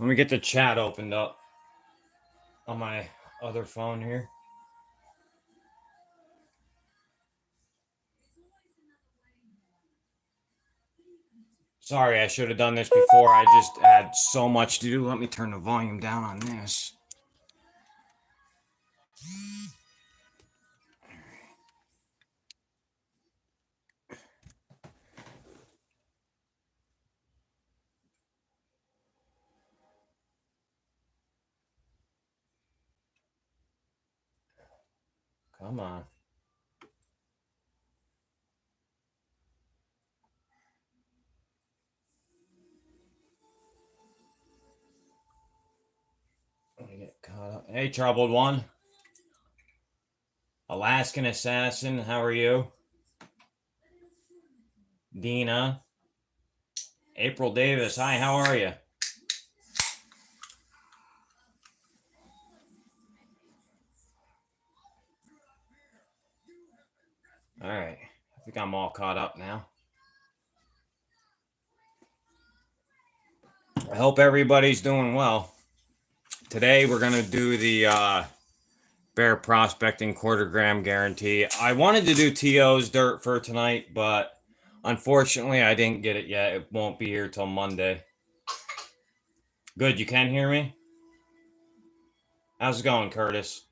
Let me get the chat opened up on my other phone here. Sorry, I should have done this before. I just had so much to do. Let me turn the volume down on this. Come on. Let me get caught up. Hey, Troubled One. Alaskan Assassin, how are you? Dina. April Davis, hi, how are you? All right. I think I'm all caught up now. I hope everybody's doing well. Today we're going to do the bear prospecting quarter-gram guarantee. I wanted to do TO's dirt for tonight, but unfortunately I didn't get it yet. It won't be here till Monday. Good, you can hear me? How's it going, Curtis?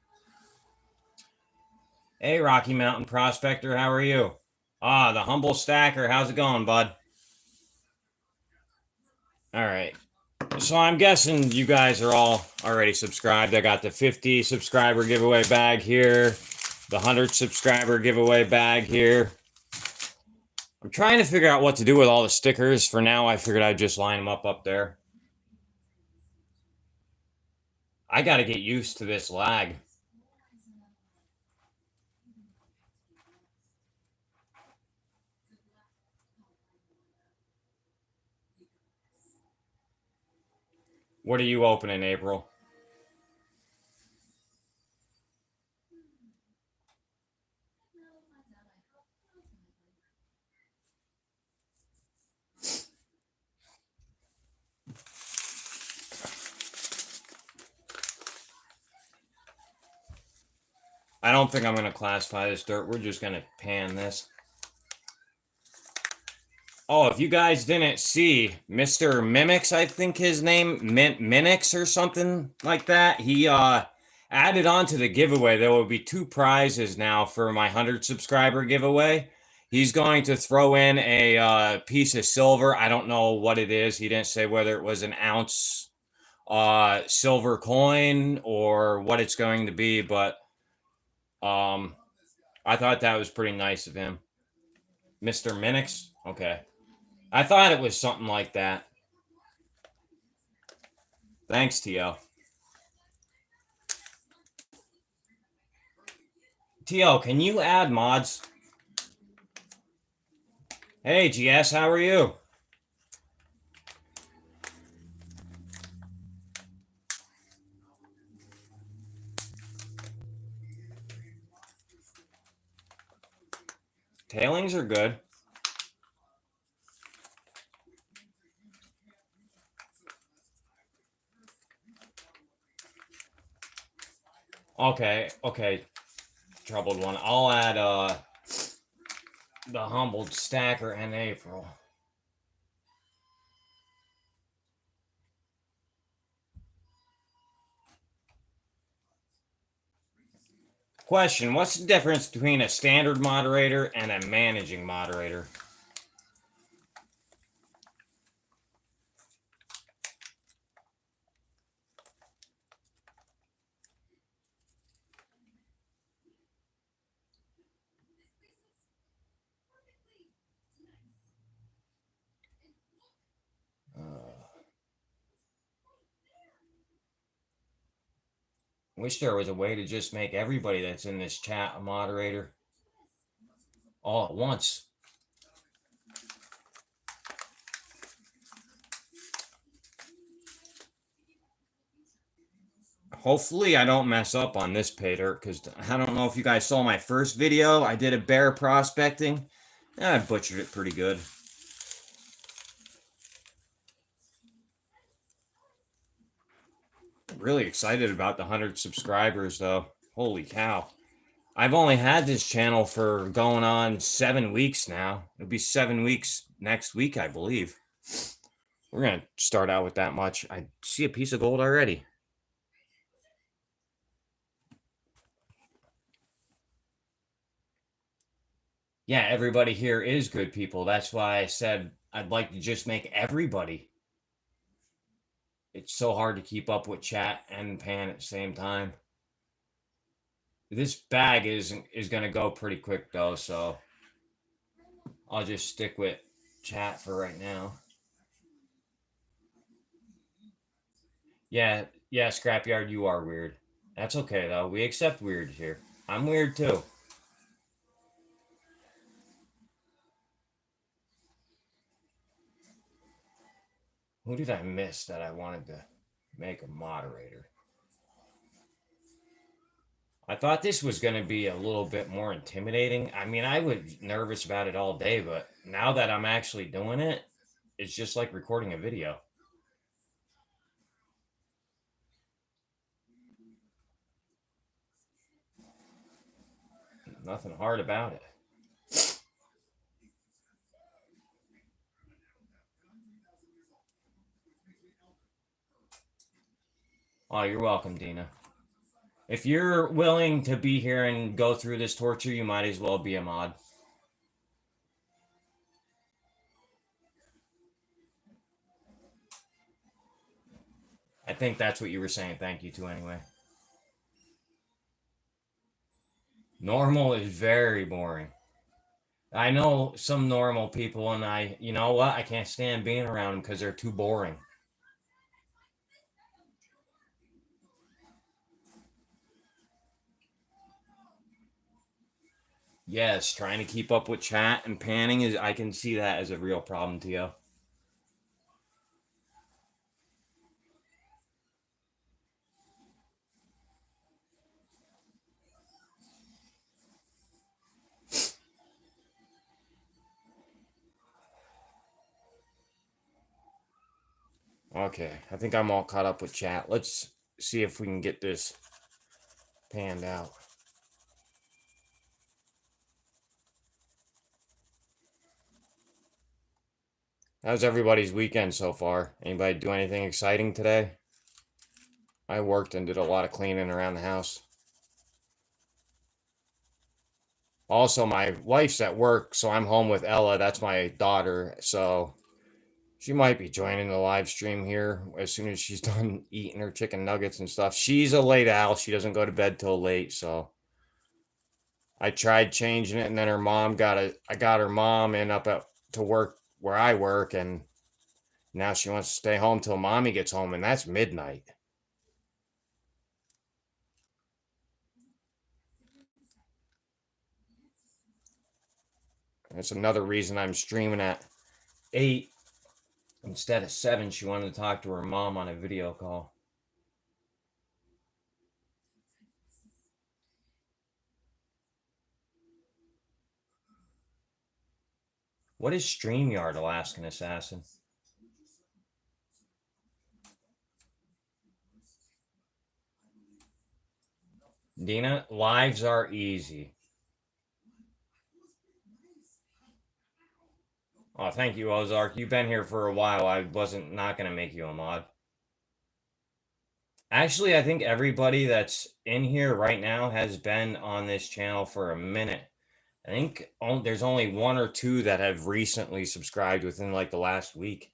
Hey, Rocky Mountain Prospector, how are you? Ah, the Humble Stacker, how's it going, bud? All right. So I'm guessing you guys are all already subscribed. I got the 50 subscriber giveaway bag here, the 100 subscriber giveaway bag here. I'm trying to figure out what to do with all the stickers. For now, I figured I'd just line them up there. I got to get used to this lag. What are you opening, April? I don't think I'm going to classify this dirt. We're just going to pan this. Oh, if you guys didn't see, Mr. Mimics, I think his name, Minix or something like that, he added on to the giveaway. There will be 2 prizes now for my 100 subscriber giveaway. He's going to throw in a piece of silver. I don't know what it is. He didn't say whether it was an ounce silver coin or what it's going to be, but I thought that was pretty nice of him. Mr. Minix? Okay. I thought it was something like that. Thanks, TL. TL, can you add mods? Hey, GS, how are you? Tailings are good. Okay. Troubled One. I'll add the Humbled Stacker and April. Question, what's the difference between a standard moderator and a managing moderator? Wish there was a way to just make everybody that's in this chat a moderator all at once. Hopefully I don't mess up on this pay dirt, because I don't know if you guys saw my first video. I did a bear prospecting. I butchered it pretty good. really excited about the 100 subscribers, though. Holy cow. I've only had this channel for going on 7 weeks now. It'll be 7 weeks next week, I believe. We're going to start out with that much. I see a piece of gold already. Yeah, everybody here is good people. That's why I said I'd like to just make everybody. It's so hard to keep up with chat and pan at the same time. This bag is going to go pretty quick, though, so I'll just stick with chat for right now. Yeah, Scrapyard, you are weird. That's okay, though. We accept weird here. I'm weird, too. Who did I miss that I wanted to make a moderator? I thought this was going to be a little bit more intimidating. I mean, I was nervous about it all day, but now that I'm actually doing it, it's just like recording a video. Nothing hard about it. Oh, you're welcome, Dina. If you're willing to be here and go through this torture, you might as well be a mod. I think that's what you were saying thank you to anyway. Normal is very boring. I know some normal people, and you know what? I can't stand being around them because they're too boring. Yes, trying to keep up with chat and panning is, I can see that as a real problem to you. Okay, I think I'm all caught up with chat. Let's see if we can get this panned out. How's everybody's weekend so far? Anybody do anything exciting today? I worked and did a lot of cleaning around the house. Also, my wife's at work, so I'm home with Ella. That's my daughter, so she might be joining the live stream here as soon as she's done eating her chicken nuggets and stuff. She's a late owl. She doesn't go to bed till late, so I tried changing it, and then I got her mom in to work where I work, and now she wants to stay home till mommy gets home, and that's midnight. That's another reason I'm streaming at 8 instead of 7. She wanted to talk to her mom on a video call. What is StreamYard, Alaskan Assassin? Dina, lives are easy. Oh, thank you, Ozark. You've been here for a while. I wasn't not going to make you a mod. Actually, I think everybody that's in here right now has been on this channel for a minute. I think there's only 1 or 2 that have recently subscribed within like the last week.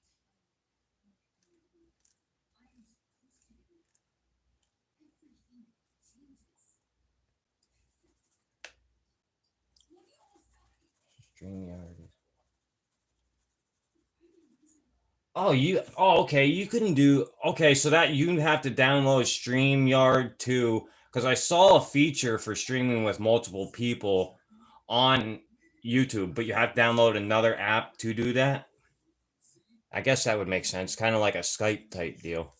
StreamYard. Okay, you couldn't do, okay, so that you have to download StreamYard too, because I saw a feature for streaming with multiple people on YouTube, but you have to download another app to do that. I guess that would make sense, kind of like a Skype type deal.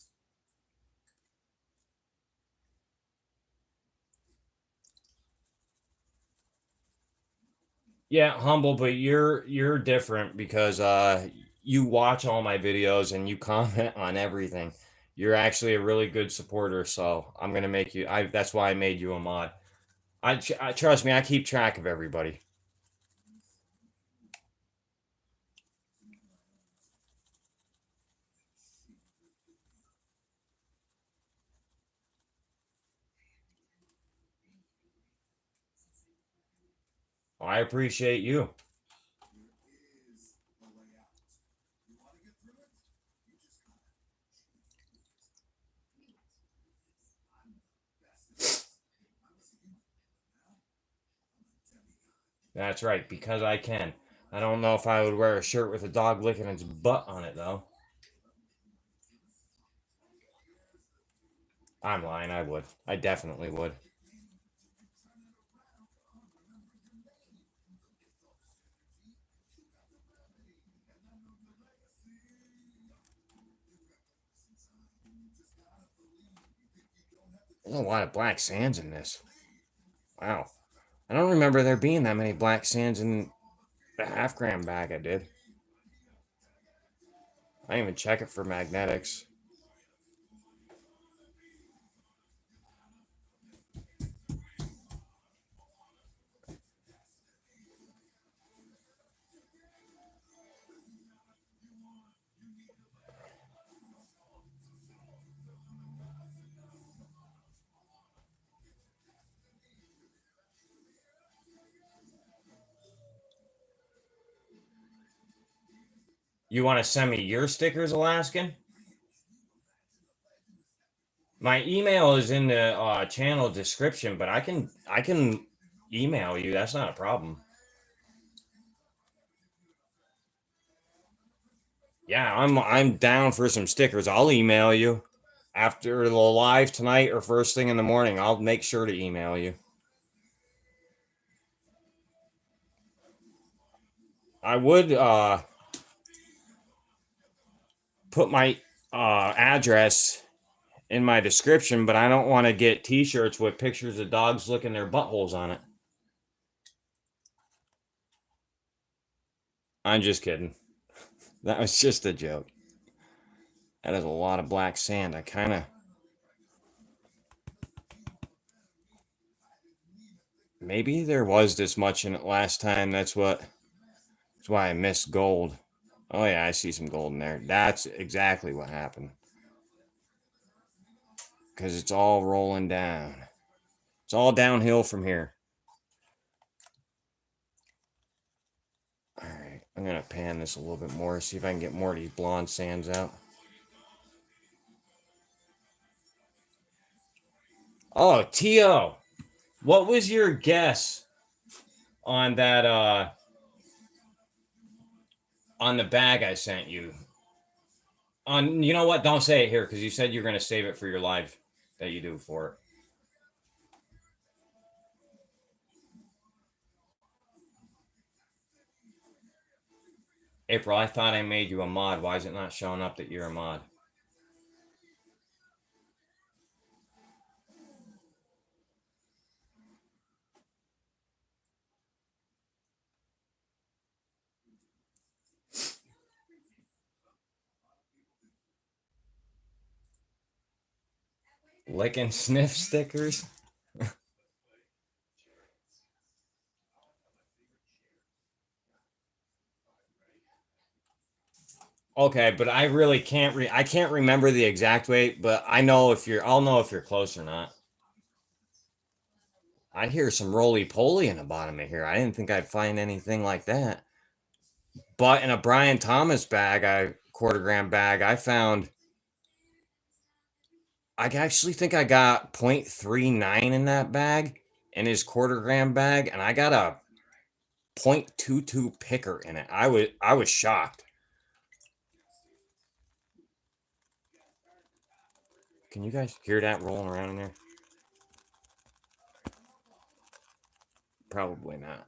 Yeah, humble, but you're different because you watch all my videos and you comment on everything. You're actually a really good supporter, so I'm gonna make you. That's why I made you a mod. I trust me. I keep track of everybody. I appreciate you. That's right, because I can. I don't know if I would wear a shirt with a dog licking its butt on it, though. I'm lying. I would. I definitely would. There's a lot of black sands in this. Wow. I don't remember there being that many black sands in the half-gram bag I did. I didn't even check it for magnetics. You want to send me your stickers, Alaskan? My email is in the channel description, but I can email you. That's not a problem. Yeah, I'm down for some stickers. I'll email you after the live tonight or first thing in the morning. I'll make sure to email you. I would put my address in my description, but I don't want to get t-shirts with pictures of dogs licking their buttholes on it. I'm just kidding. That was just a joke. That is a lot of black sand. I kind of maybe there was this much in it last time. That's why I missed gold. Oh yeah, I see some gold in there. That's exactly what happened. Because it's all rolling down. It's all downhill from here. All right, I'm gonna pan this a little bit more, see if I can get more of these blonde sands out. Oh, T.O., what was your guess on that on the bag I sent you? On you know what? Don't say it here because you said you're gonna save it for your live that you do for it. April, I thought I made you a mod. Why is it not showing up that you're a mod? Lick and sniff stickers? Okay, but I really can't I can't remember the exact weight, but I'll know if you're close or not. I hear some roly poly in the bottom of here. I didn't think I'd find anything like that. But in a Brian Thomas bag, quarter gram bag, I actually think I got 0.39 in that bag in his quarter gram bag, and I got a 0.22 picker in it. I was shocked. Can you guys hear that rolling around in there? Probably not.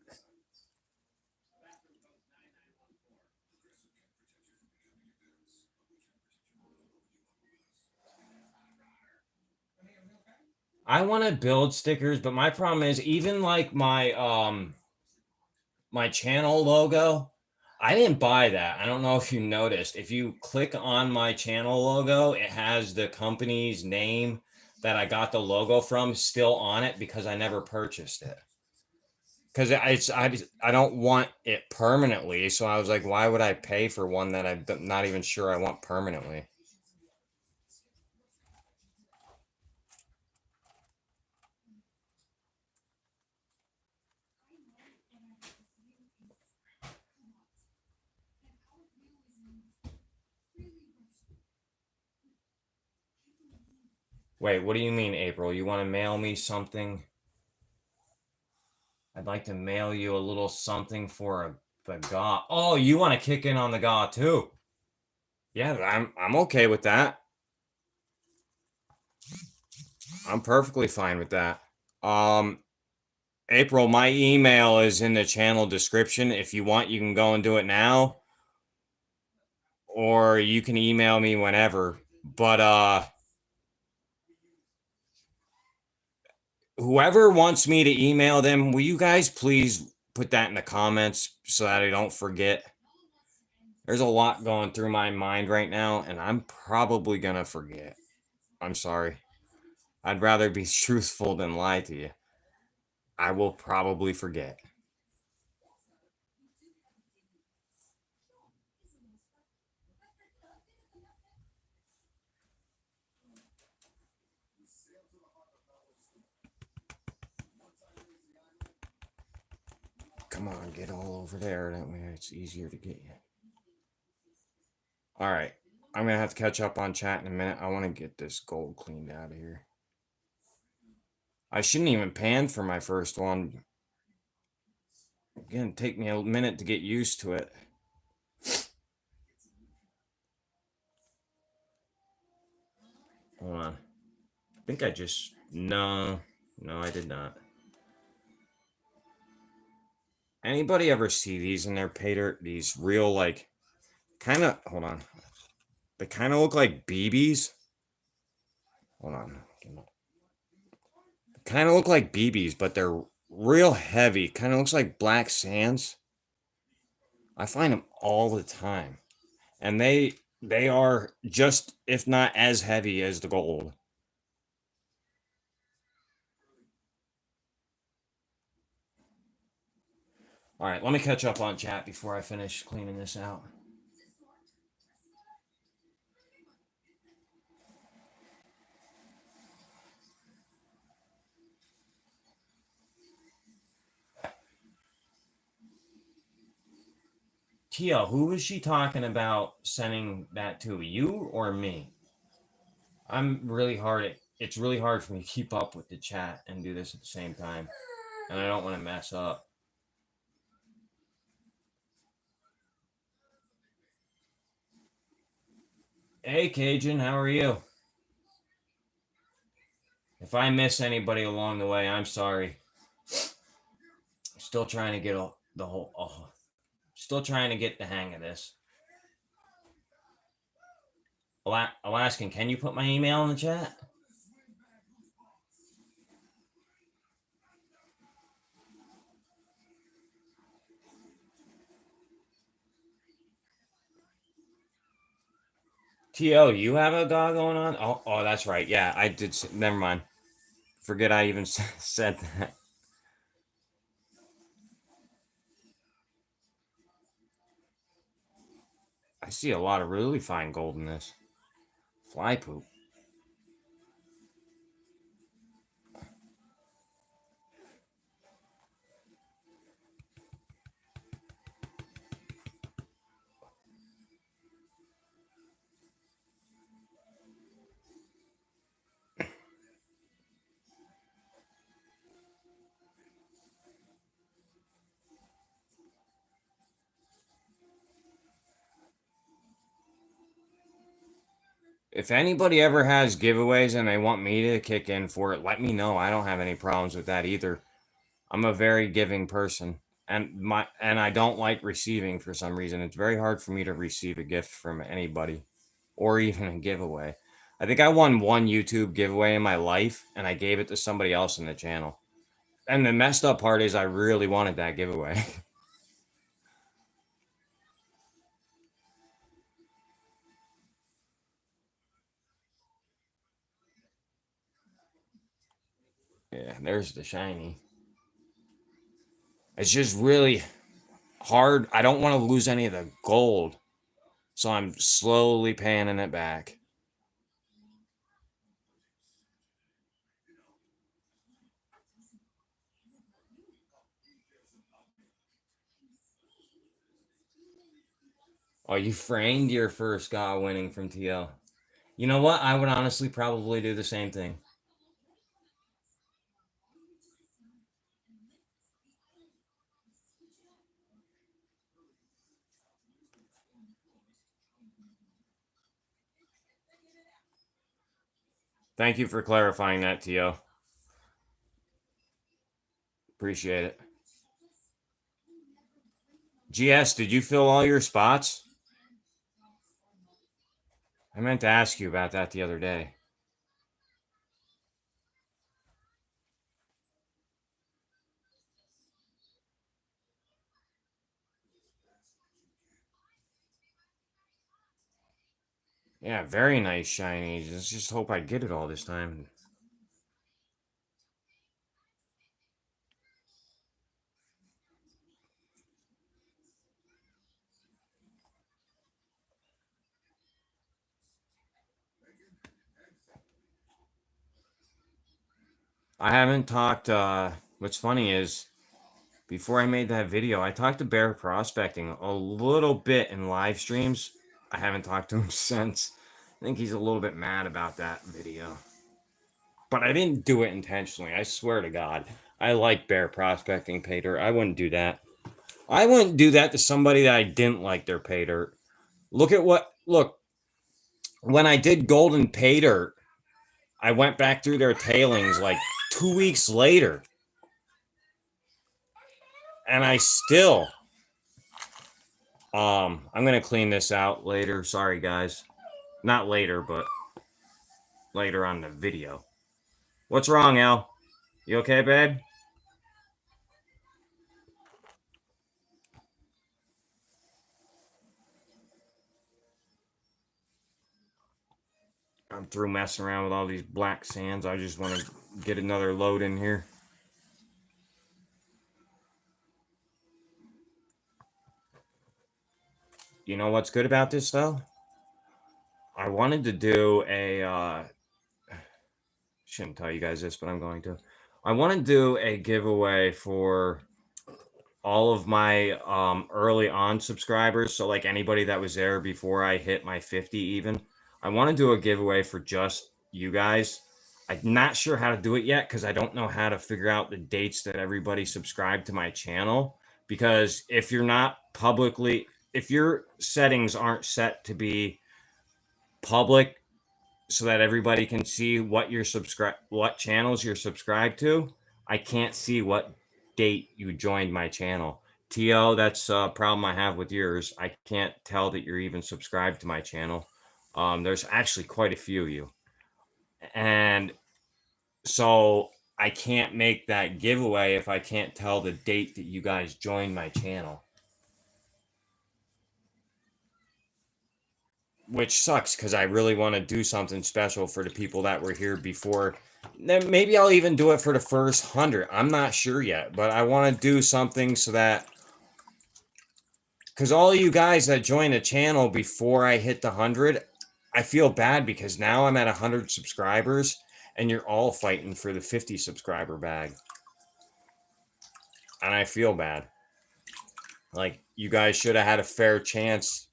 I want to build stickers, but my problem is even like my channel logo, I didn't buy that. I don't know if you noticed. If you click on my channel logo, it has the company's name that I got the logo from still on it because I never purchased it. Because I don't want it permanently, so I was like, why would I pay for one that I'm not even sure I want permanently? Wait, what do you mean, April? You want to mail me something? I'd like to mail you a little something for the GA. Oh, you want to kick in on the GA too? Yeah, I'm okay with that. I'm perfectly fine with that. Um, April, my email is in the channel description. If you want, you can go and do it now, or you can email me whenever. But whoever wants me to email them, will you guys please put that in the comments so that I don't forget? There's a lot going through my mind right now, and I'm probably gonna forget. I'm sorry. I'd rather be truthful than lie to you. I will probably forget. Come on, get all over there. That way it's easier to get you. All right. I'm going to have to catch up on chat in a minute. I want to get this gold cleaned out of here. I shouldn't even pan for my first one. Again, take me a minute to get used to it. Hold on. I think I just... No, I did not. Anybody ever see these in their pay dirt? These real, like, kind of... Hold on. They kind of look like BBs. Hold on. Kind of look like BBs, but they're real heavy. Kind of looks like black sands. I find them all the time. And they are just, if not as heavy as the gold. All right, let me catch up on chat before I finish cleaning this out. Tia, who is she talking about sending that to? You or me? I'm really hard at, it's really hard for me to keep up with the chat and do this at the same time. And I don't want to mess up. Hey, Cajun, how are you? If I miss anybody along the way, I'm sorry. Still trying to get the whole... Oh, still trying to get the hang of this. Alaskan, can you put my email in the chat? T.O., you have a GA going on? Oh, that's right. Yeah, I did. Never mind. Forget I even said that. I see a lot of really fine gold in this. Fly poop. If anybody ever has giveaways and they want me to kick in for it, let me know. I don't have any problems with that either. I'm a very giving person, and I don't like receiving for some reason. It's very hard for me to receive a gift from anybody, or even a giveaway. I think I won one YouTube giveaway in my life, and I gave it to somebody else in the channel. And the messed up part is I really wanted that giveaway. Yeah, there's the shiny. It's just really hard. I don't want to lose any of the gold, so I'm slowly panning it back. Oh, you framed your first guy winning from TL. You know what? I would honestly probably do the same thing. Thank you for clarifying that, Tio. Appreciate it. GS, did you fill all your spots? I meant to ask you about that the other day. Yeah, very nice shiny. Just hope I get it all this time. I haven't talked, what's funny is, before I made that video, I talked to Bear Prospecting a little bit in live streams. I haven't talked to him since. I think he's a little bit mad about that video. But I didn't do it intentionally. I swear to God. I like Bear Prospecting pay dirt. I wouldn't do that. I wouldn't do that to somebody that I didn't like their pay dirt. Look, when I did Golden Pay Dirt, I went back through their tailings like 2 weeks later. And I still, I'm going to clean this out later. Sorry, guys. Not later, but later on the video. What's wrong, Al? You okay, babe? I'm through messing around with all these black sands. I just want to get another load in here. You know what's good about this, though? I wanted to do a, shouldn't tell you guys this, but I'm going to. I want to do a giveaway for all of my early on subscribers. So like anybody that was there before I hit my 50 even. I want to do a giveaway for just you guys. I'm not sure how to do it yet because I don't know how to figure out the dates that everybody subscribed to my channel. Because if you're not publicly, if your settings aren't set to be public so that everybody can see what what channels you're subscribed to, I can't see what date you joined my channel. TO, that's a problem I have with yours. I can't tell that you're even subscribed to my channel. There's actually quite a few of you. And so I can't make that giveaway if I can't tell the date that you guys joined my channel. Which sucks because I really want to do something special for the people that were here before. Then maybe I'll even do it for the first 100. I'm not sure yet, but I want to do something so that, because all of you guys that joined the channel before I hit the 100, I feel bad because now I'm at 100 subscribers and you're all fighting for the 50 subscriber bag. And I feel bad. Like, you guys should have had a fair chance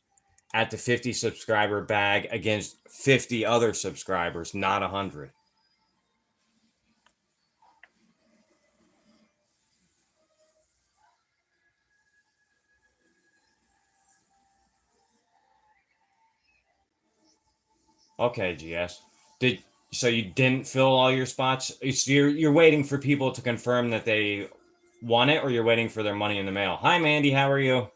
at the 50 subscriber bag against 50 other subscribers, not 100. Okay, GS. So you didn't fill all your spots? So you're waiting for people to confirm that they won it, or you're waiting for their money in the mail? Hi, Mandy. How are you?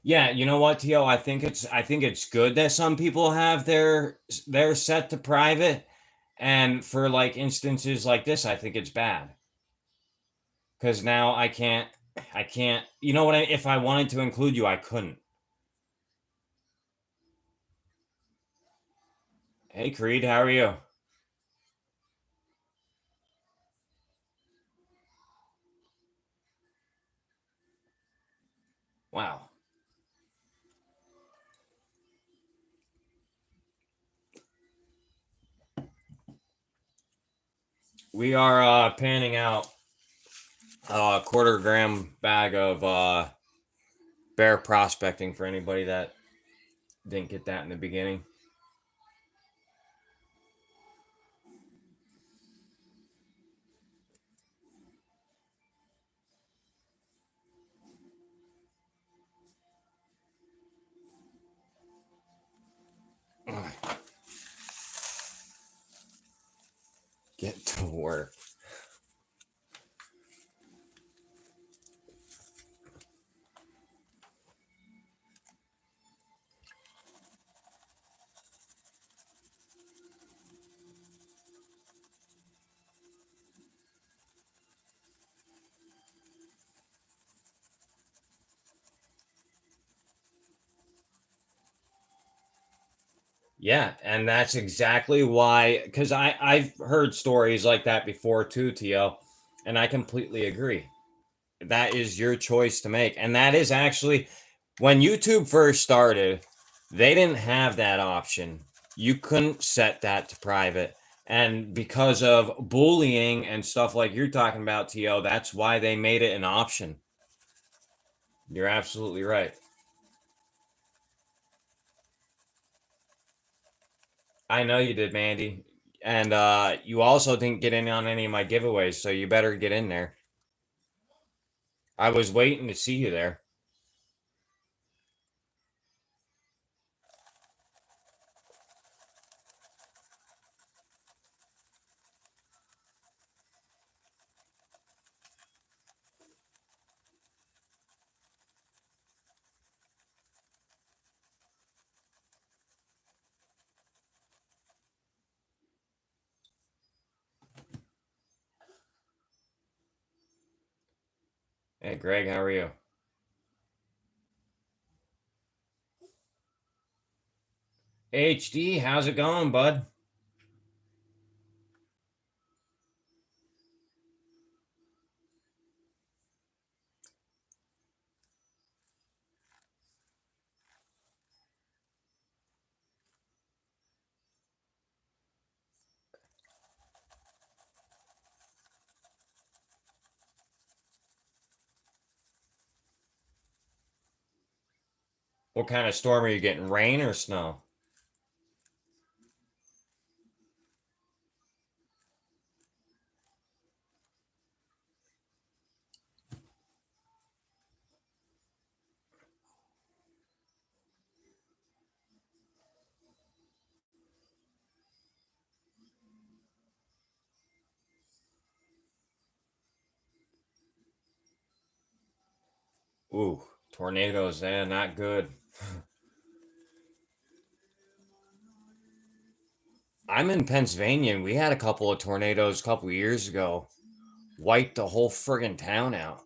Yeah, you know what, Tio? I think it's good that some people have their set to private, and for like instances like this, I think it's bad. because now I can't, you know what, if I wanted to include you, I couldn't. Hey, Creed, how are you? Wow. We are panning out a quarter gram bag of bear prospecting for anybody that didn't get that in the beginning. Get to work. Yeah, and that's exactly why, because I've heard stories like that before too, Tio, and I completely agree. That is your choice to make, and that is actually when YouTube first started, they didn't have that option. You couldn't set that to private, and because of bullying and stuff like you're talking about, Tio, that's why they made it an option. You're absolutely right. I know you did, Mandy. And you also didn't get in on any of my giveaways, so you better get in there. I was waiting to see you there. Hey, Greg, how are you? HD, how's it going, bud? What kind of storm are you getting? Rain or snow? Ooh, tornadoes, not good. I'm in Pennsylvania, and we had a couple of tornadoes a couple of years ago. Wiped the whole friggin' town out.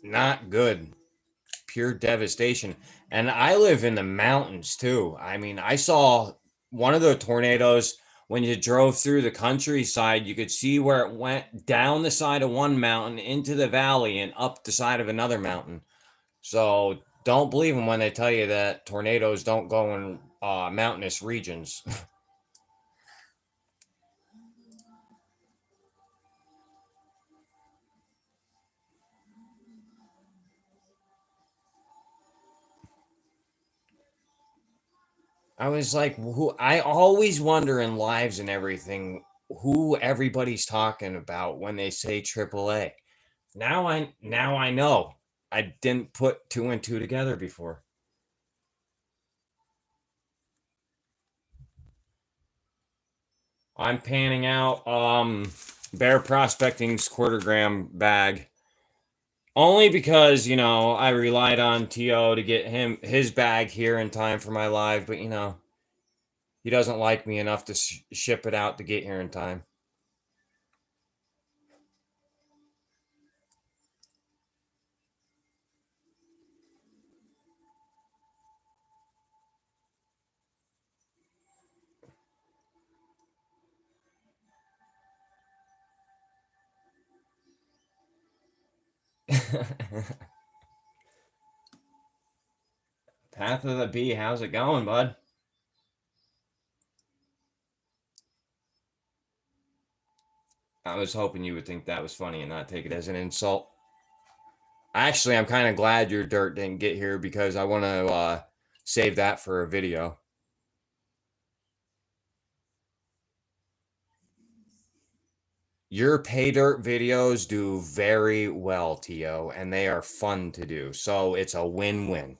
Not good. Pure devastation. And I live in the mountains too. I mean, I saw one of the tornadoes when you drove through the countryside, you could see where it went down the side of one mountain into the valley and up the side of another mountain. So don't believe them when they tell you that tornadoes don't go in mountainous regions. I was like, who? I always wonder in lives and everything who everybody's talking about when they say AAA. Now I know. I didn't put two and two together before. I'm panning out bear prospecting's quarter gram bag. Only because, I relied on TO to get his bag here in time for my live, but he doesn't like me enough to ship it out to get here in time. Path of the Bee, how's it going, bud? I was hoping you would think that was funny and not take it as an insult. Actually, I'm kind of glad your dirt didn't get here because I want to save that for a video. Your pay dirt videos do very well, Tio, and they are fun to do. So it's a win-win.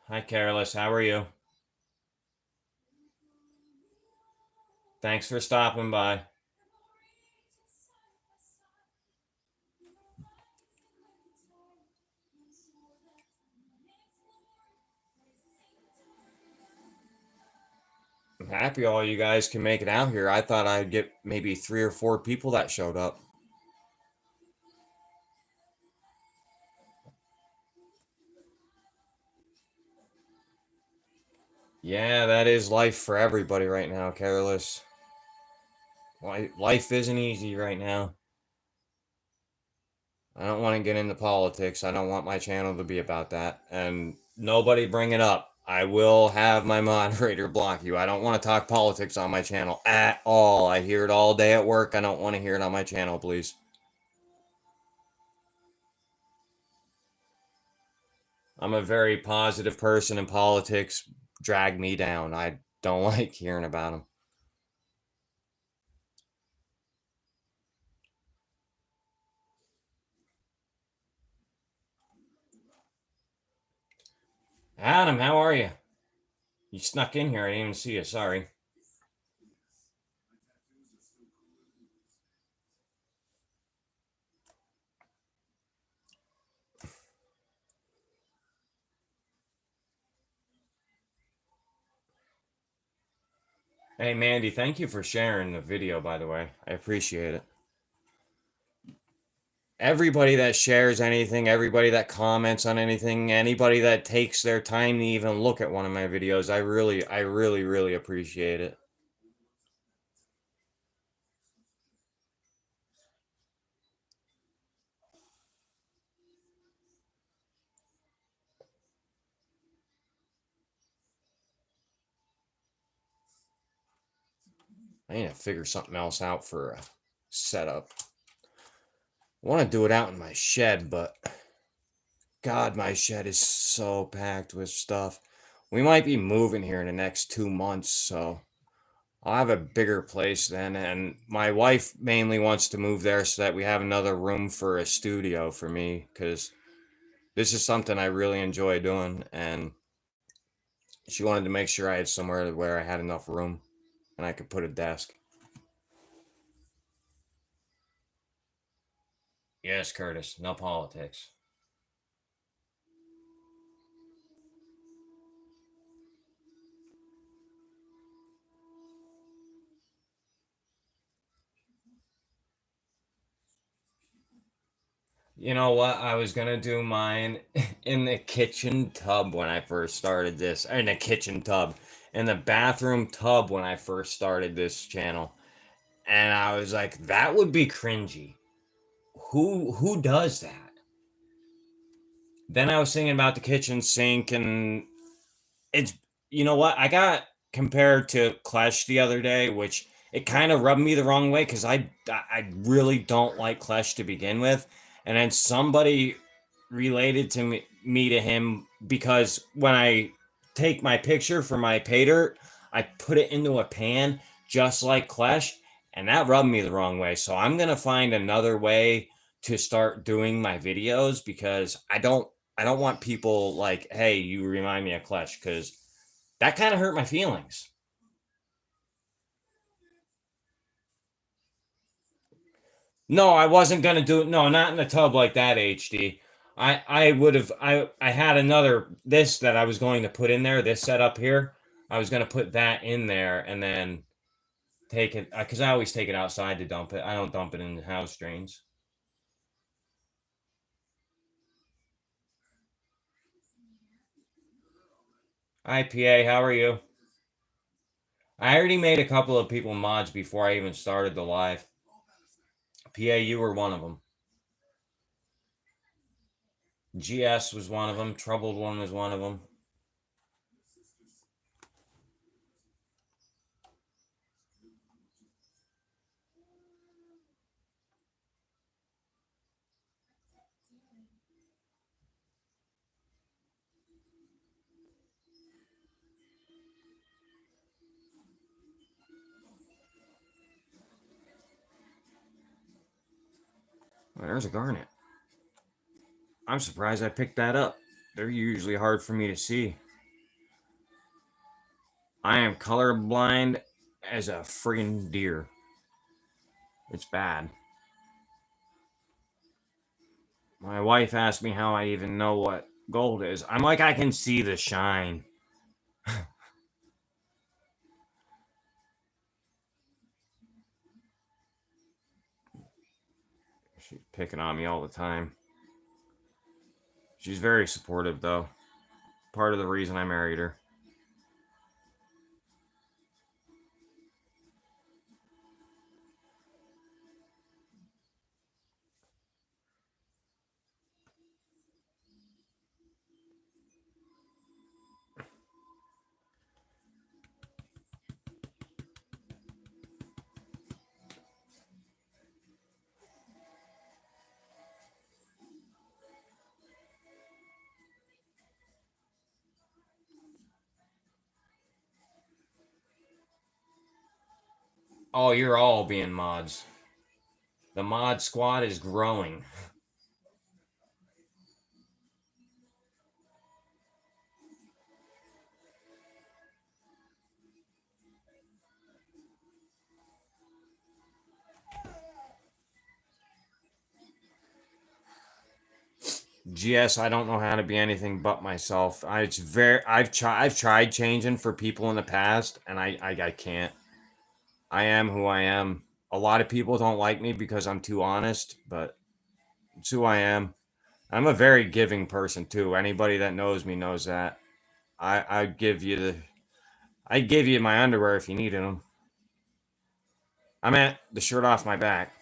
Hi, Careless. How are you? Thanks for stopping by. I'm happy all you guys can make it out here. I thought I'd get maybe 3 or 4 people that showed up. Yeah, that is life for everybody right now, Careless. Life isn't easy right now. I don't want to get into politics. I don't want my channel to be about that. And nobody bring it up. I will have my moderator block you. I don't want to talk politics on my channel at all. I hear it all day at work. I don't want to hear it on my channel, please. I'm a very positive person, and politics drag me down. I don't like hearing about them. Adam, how are you? You snuck in here. I didn't even see you. Sorry. Hey, Mandy, thank you for sharing the video, by the way. I appreciate it. Everybody that shares anything, everybody that comments on anything, anybody that takes their time to even look at one of my videos, I really appreciate it. I need to figure something else out for a setup. I want to do it out in my shed, but God, my shed is so packed with stuff. We might be moving here in the next 2 months, so I'll have a bigger place then. And my wife mainly wants to move there so that we have another room for a studio for me, because this is something I really enjoy doing. And she wanted to make sure I had somewhere where I had enough room and I could put a desk. Yes, Curtis, no politics. You know what? I was gonna do mine in the kitchen tub when I first started this. In the kitchen tub. In the bathroom tub when I first started this channel. And I was like, that would be cringy. Who does that? Then I was thinking about the kitchen sink, and it's, you know what? I got compared to Clash the other day, which it kind of rubbed me the wrong way because I really don't like Clash to begin with. And then somebody related to me to him because when I take my picture for my pay dirt, I put it into a pan just like Clash, and that rubbed me the wrong way. So I'm gonna find another way to start doing my videos because I don't want people like, hey, you remind me of Clash, because that kind of hurt my feelings. No, I wasn't gonna do it. No, not in a tub like that, HD. I would have I had another this that I was going to put in there, this setup here. I was gonna put that in there and then take it because I always take it outside to dump it. I don't dump it in the house drains. IPA, how are you? I already made a couple of people mods before I even started the live. PAU were one of them. GS was one of them. Troubled One was one of them. Well, there's a garnet. I'm surprised I picked that up. They're usually hard for me to see. I am colorblind as a friggin' deer. It's bad. My wife asked me how I even know what gold is. I'm like, I can see the shine. She's picking on me all the time. She's very supportive, though. Part of the reason I married her. Oh, you're all being mods. The mod squad is growing. GS, I don't know how to be anything but myself. I've tried changing for people in the past, and I can't. I am who I am. A lot of people don't like me because I'm too honest, but it's who I am. I'm a very giving person too. Anybody that knows me knows that. I'd give you I'd give you my underwear if you needed them. I meant the shirt off my back.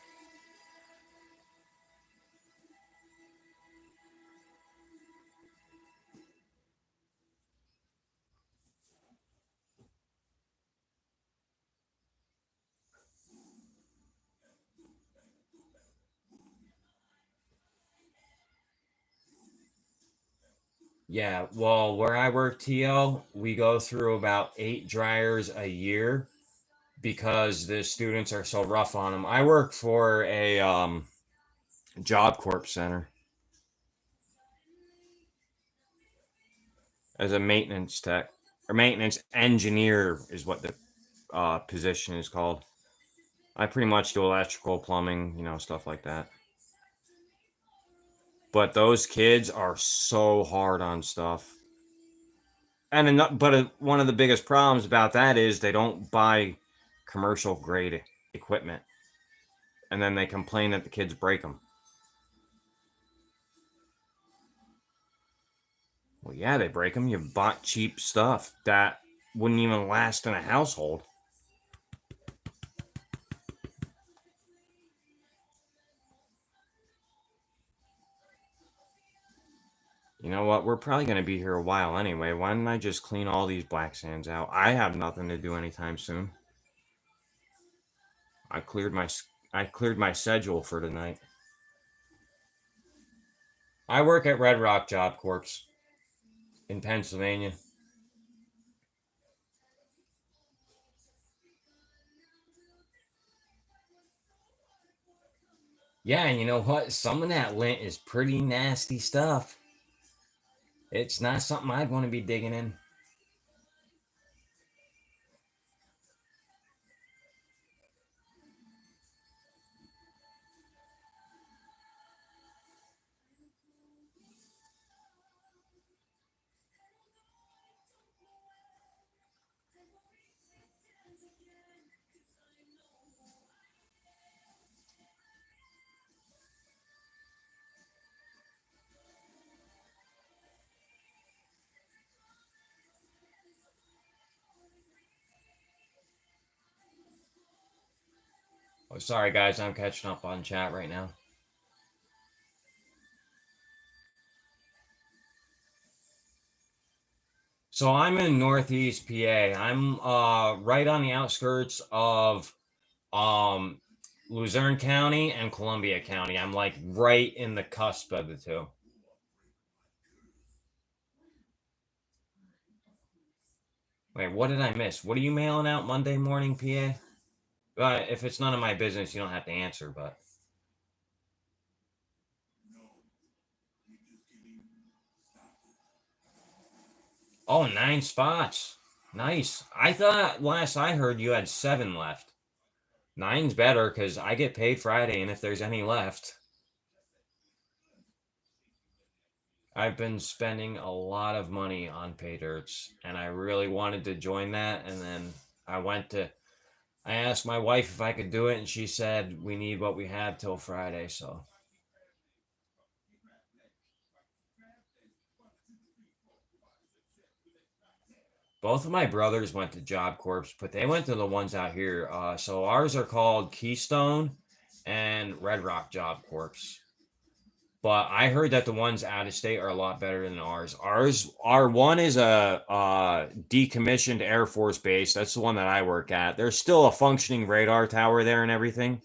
Yeah, well, where I work, TL, we go through about 8 dryers a year because the students are so rough on them. I work for a job corp center as a maintenance tech or maintenance engineer is what the position is called. I pretty much do electrical, plumbing, stuff like that. But those kids are so hard on stuff. One of the biggest problems about that is they don't buy commercial grade equipment, and then they complain that the kids break them. Well, yeah, they break them. You bought cheap stuff that wouldn't even last in a household. You know what? We're probably going to be here a while anyway. Why don't I just clean all these black sands out? I have nothing to do anytime soon. I cleared my schedule for tonight. I work at Red Rock Job Corps in Pennsylvania. Yeah, and you know what? Some of that lint is pretty nasty stuff. It's not something I'd want to be digging in. Oh, sorry, guys. I'm catching up on chat right now. So I'm in Northeast PA. I'm right on the outskirts of um, Luzerne County and Columbia County. I'm like right in the cusp of the two. Wait, what did I miss? What are you mailing out Monday morning, PA? If it's none of my business, you don't have to answer, but. Oh, 9 spots. Nice. I thought last I heard you had 7 left. Nine's better because I get paid Friday, and if there's any left, I've been spending a lot of money on pay dirts, and I really wanted to join that. And then I asked my wife if I could do it, and she said we need what we have till Friday. So both of my brothers went to Job Corps, but they went to the ones out here. So ours are called Keystone and Red Rock Job Corps. But I heard that the ones out of state are a lot better than ours. Our one is a decommissioned Air Force base. That's the one that I work at. There's still a functioning radar tower there and everything.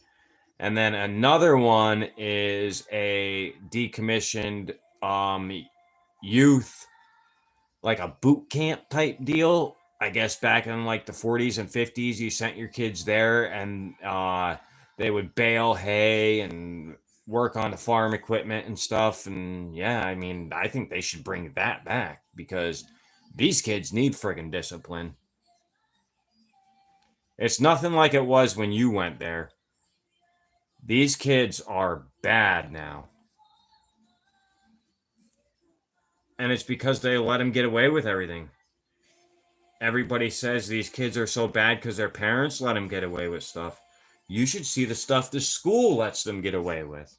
And then another one is a decommissioned youth, like a boot camp type deal. I guess back in like the 40s and 50s, you sent your kids there, and they would bale hay and work on the farm equipment and stuff. And yeah, I mean, I think they should bring that back because these kids need friggin' discipline. It's nothing like it was when you went there. These kids are bad now. And it's because they let them get away with everything. Everybody says these kids are so bad because their parents let them get away with stuff. You should see the stuff the school lets them get away with.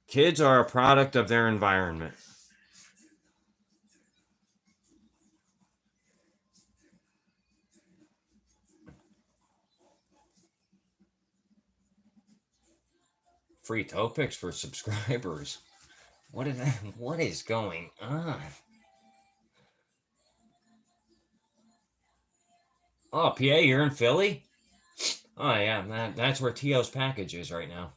Kids are a product of their environment. Free toe picks for subscribers. What is going on? Oh, PA, you're in Philly? Oh yeah, that's where Tio's package is right now.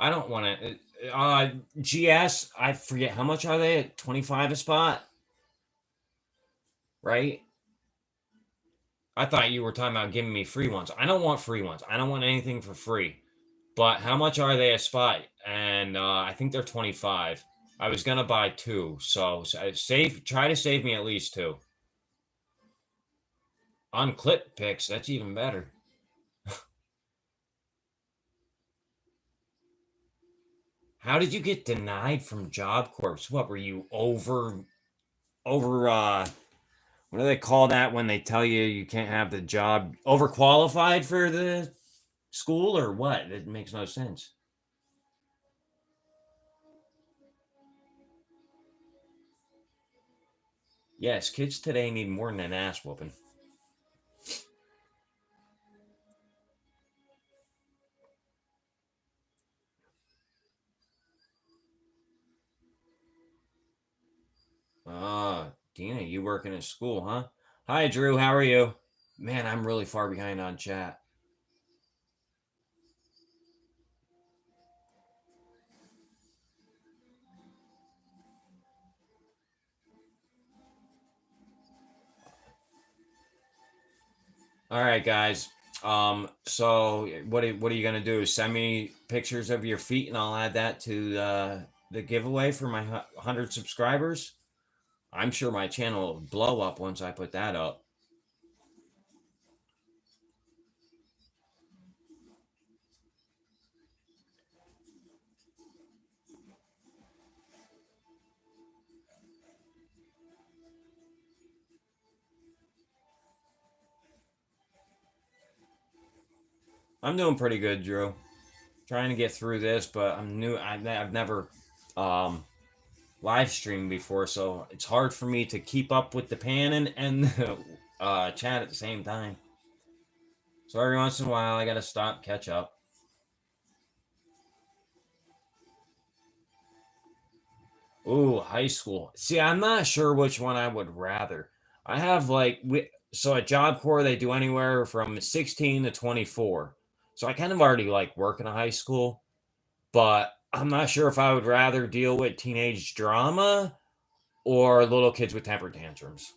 I don't want to. GS, I forget how much are they at 25 a spot, right? I thought you were talking about giving me free ones. I don't want free ones. I don't want anything for free. But how much are they a spot? And I think they're 25. I was gonna buy 2, so try to save me at least 2. On clip picks, that's even better. How did you get denied from Job Corps? What were you over what do they call that when they tell you can't have the job? Overqualified for the school or what? It makes no sense. Yes, kids today need more than an ass whooping. Dina, you working at school, huh? Hi, Drew. How are you? Man, I'm really far behind on chat. All right, guys. So what are you gonna do? Send me pictures of your feet, and I'll add that to the giveaway for my 100 subscribers. I'm sure my channel will blow up once I put that up. I'm doing pretty good, Drew. Trying to get through this, but I'm new. I've never um, live streamed before, so it's hard for me to keep up with the panning and the chat at the same time. So every once in a while, I gotta stop, catch up. Ooh, high school. See, I'm not sure which one I would rather. I have like so at Job Corps they do anywhere from 16 to 24. So I kind of already like work in a high school, but I'm not sure if I would rather deal with teenage drama or little kids with temper tantrums.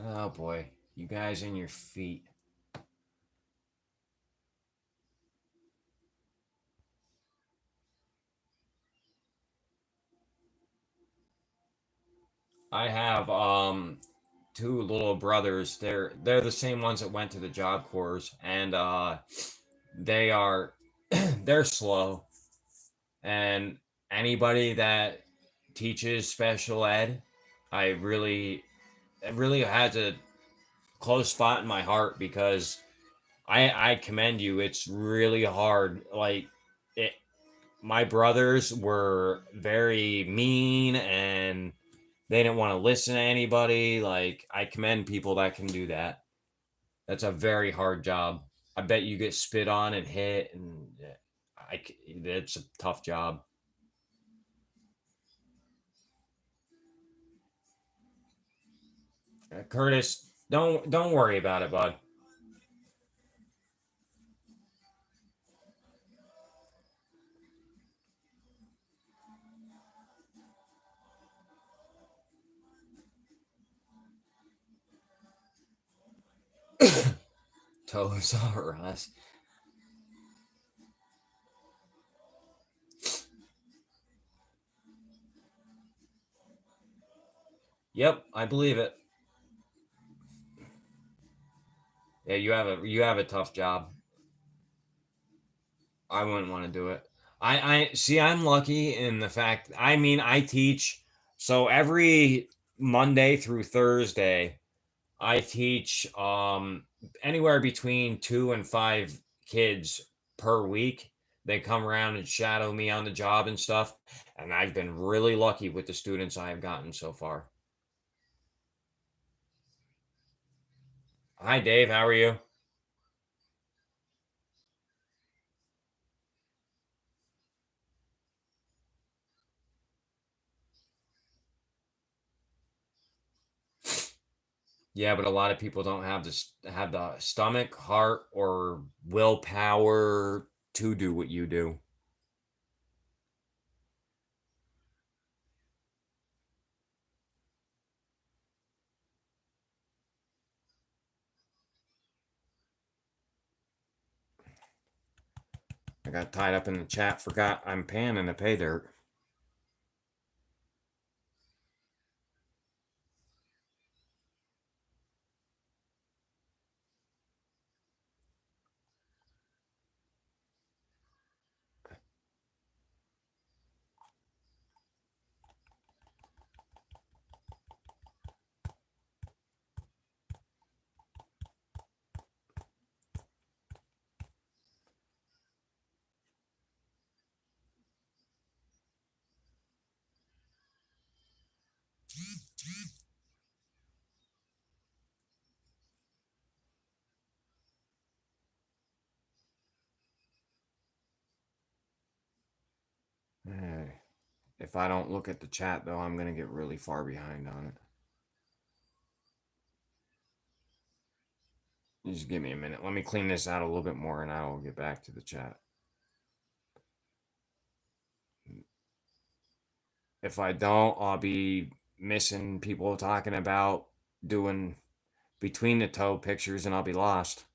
Oh boy, you guys and your feet. I have two little brothers. They're the same ones that went to the Job Corps, and they are they're slow. And anybody that teaches special ed, I really it really has a close spot in my heart because I commend you. It's really hard. Like it, my brothers were very mean and they didn't want to listen to anybody. Like I commend people that can do that. That's a very hard job. I bet you get spit on and hit, and it's a tough job. Curtis, don't worry about it, bud. Toes R Us. Yep, I believe it. Yeah, you have a tough job. I wouldn't want to do it. I see. I'm lucky in the fact. I mean, I teach. So every Monday through Thursday, I teach anywhere between 2 and 5 kids per week. They come around and shadow me on the job and stuff, and I've been really lucky with the students I have gotten so far. Hi, Dave. How are you? Yeah, but a lot of people don't have the stomach, heart, or willpower to do what you do. I got tied up in the chat. Forgot I'm panning to pay dirt. Hey, if I don't look at the chat though, I'm gonna get really far behind on it. Just give me a minute. Let me clean this out a little bit more, and I will get back to the chat. If I don't, I'll be missing people talking about doing between the toe pictures, and I'll be lost.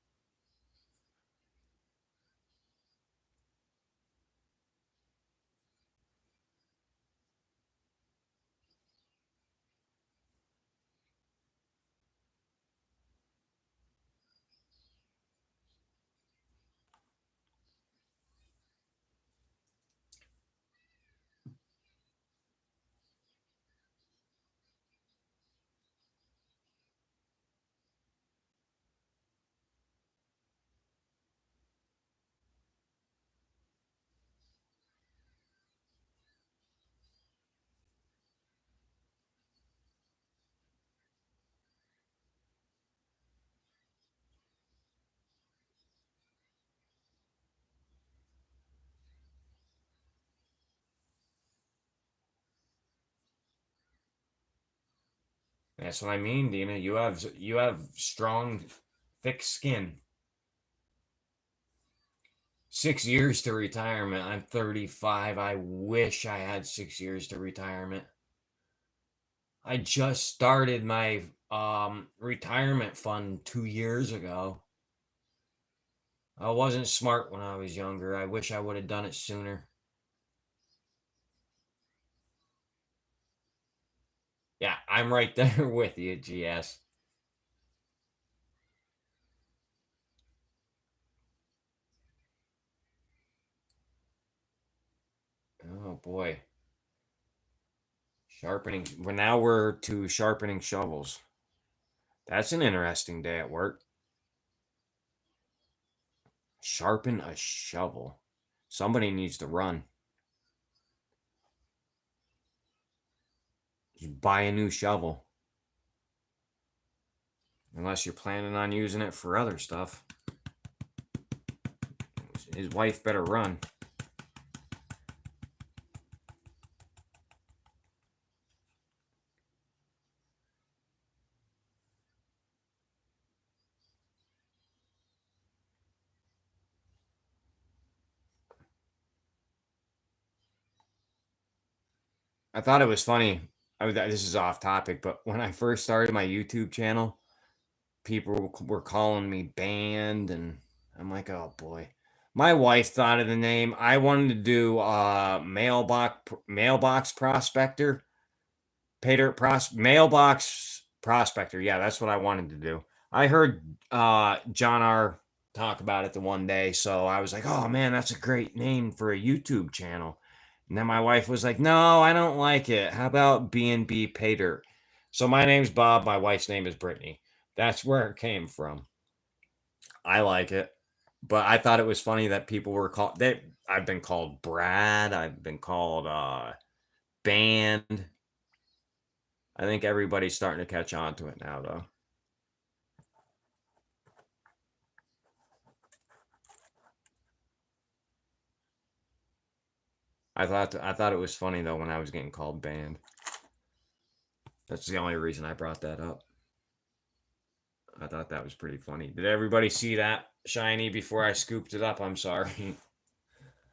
That's what I mean, Dina. You have strong, thick skin. 6 years to retirement. I'm 35. I wish I had 6 years to retirement. I just started my retirement fund 2 years ago. I wasn't smart when I was younger. I wish I would have done it sooner. Yeah, I'm right there with you, GS. Oh boy. Sharpening. Well, now we're to sharpening shovels. That's an interesting day at work. Sharpen a shovel. Somebody needs to run. Just buy a new shovel. Unless you're planning on using it for other stuff. His wife better run. I thought it was funny. This is off topic, but when I first started my YouTube channel, people were calling me band, and I'm like, oh boy. My wife thought of the name. I wanted to do mailbox prospector, mailbox prospector. Yeah, that's what I wanted to do. I heard John R talk about it the one day, so I was like, oh man, that's a great name for a YouTube channel. And then my wife was like, no, I don't like it. How about B&B Paydirt? So my name's Bob. My wife's name is Brittany. That's where it came from. I like it. But I thought it was funny that people were called I've been called Brad, I've been called Band. I think everybody's starting to catch on to it now though. I thought it was funny though when I was getting called Band. That's the only reason I brought that up. I thought that was pretty funny. Did everybody see that shiny before I scooped it up? I'm sorry.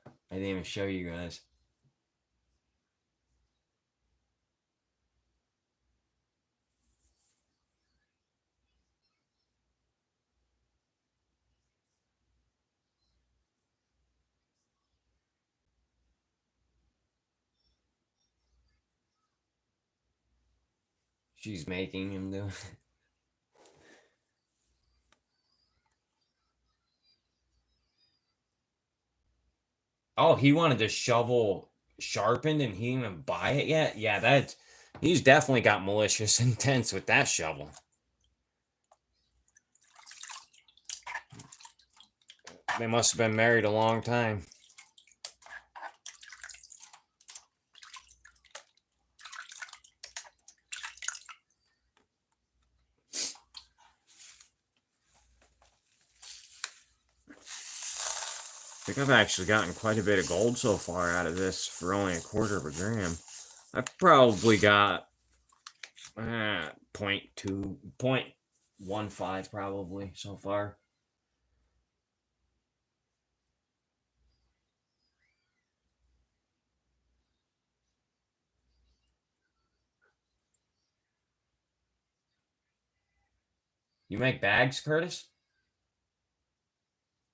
I didn't even show you guys. She's making him do. Oh, he wanted the shovel sharpened and he didn't even buy it yet? Yeah, he's definitely got malicious intents with that shovel. They must have been married a long time. I think I've actually gotten quite a bit of gold so far out of this for only 1/4 gram. I've probably got 0.2, 0.15 probably so far. You make bags, Curtis?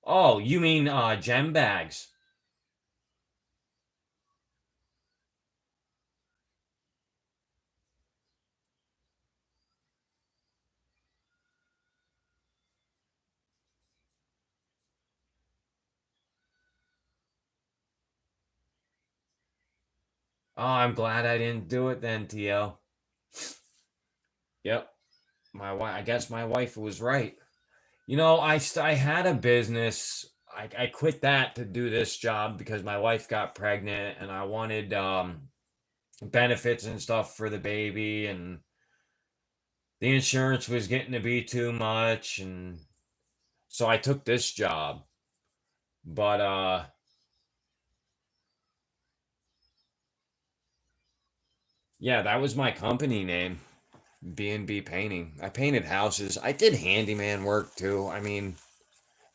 Oh, you mean gem bags? Oh, I'm glad I didn't do it then, TL. Yep, my wife. I guess my wife was right. I had a business. I quit that to do this job because my wife got pregnant and I wanted benefits and stuff for the baby, and the insurance was getting to be too much, and so I took this job. But yeah, that was my company name. B&B painting. I painted houses. I did handyman work too. I mean,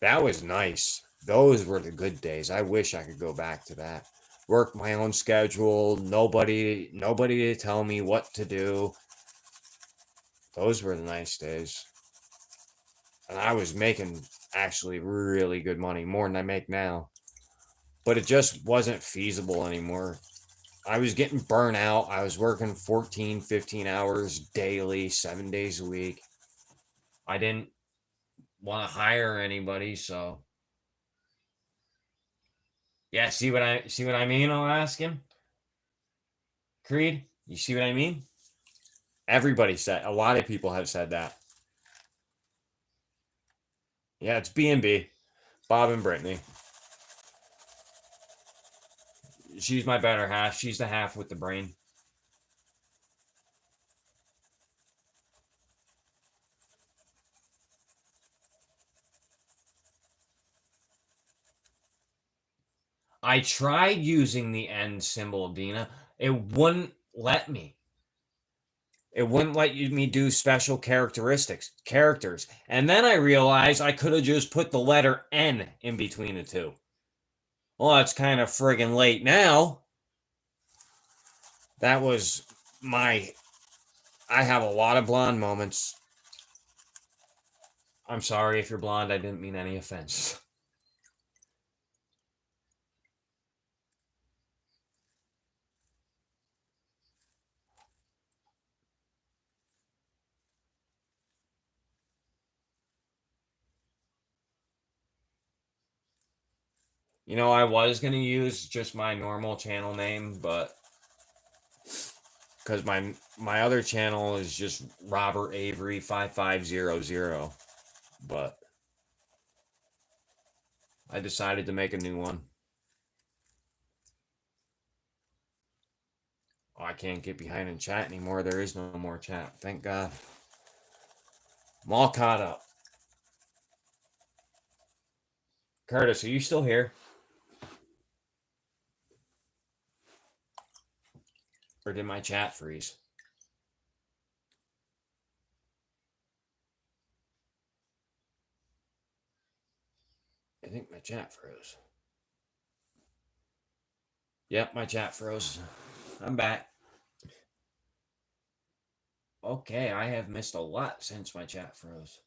that was nice. Those were the good days. I wish I could go back to that. Work my own schedule. Nobody to tell me what to do. Those were the nice days. And I was making actually really good money, more than I make now. But it just wasn't feasible anymore. I was getting burnt out. I was working 14, 15 hours daily, 7 days a week. I didn't want to hire anybody, so yeah, see what I mean? I'll ask him. Creed, you see what I mean? Everybody said, a lot of people have said that. Yeah, it's B&B. Bob and Brittany. She's my better half. She's the half with the brain. I tried using the end symbol, Dina. It wouldn't let me. It wouldn't let me do special characters. And then I realized I could have just put the letter N in between the two. Well, that's kind of friggin' late now. That was my. I have a lot of blonde moments. I'm sorry if you're blonde. I didn't mean any offense. You know, I was gonna use just my normal channel name, but because my other channel is just Robert Avery 5500, but I decided to make a new one. Oh, I can't get behind in chat anymore. There is no more chat. Thank God. I'm all caught up. Curtis, are you still here? Or did my chat freeze? I think my chat froze. Yep, my chat froze. I'm back. Okay, I have missed a lot since my chat froze.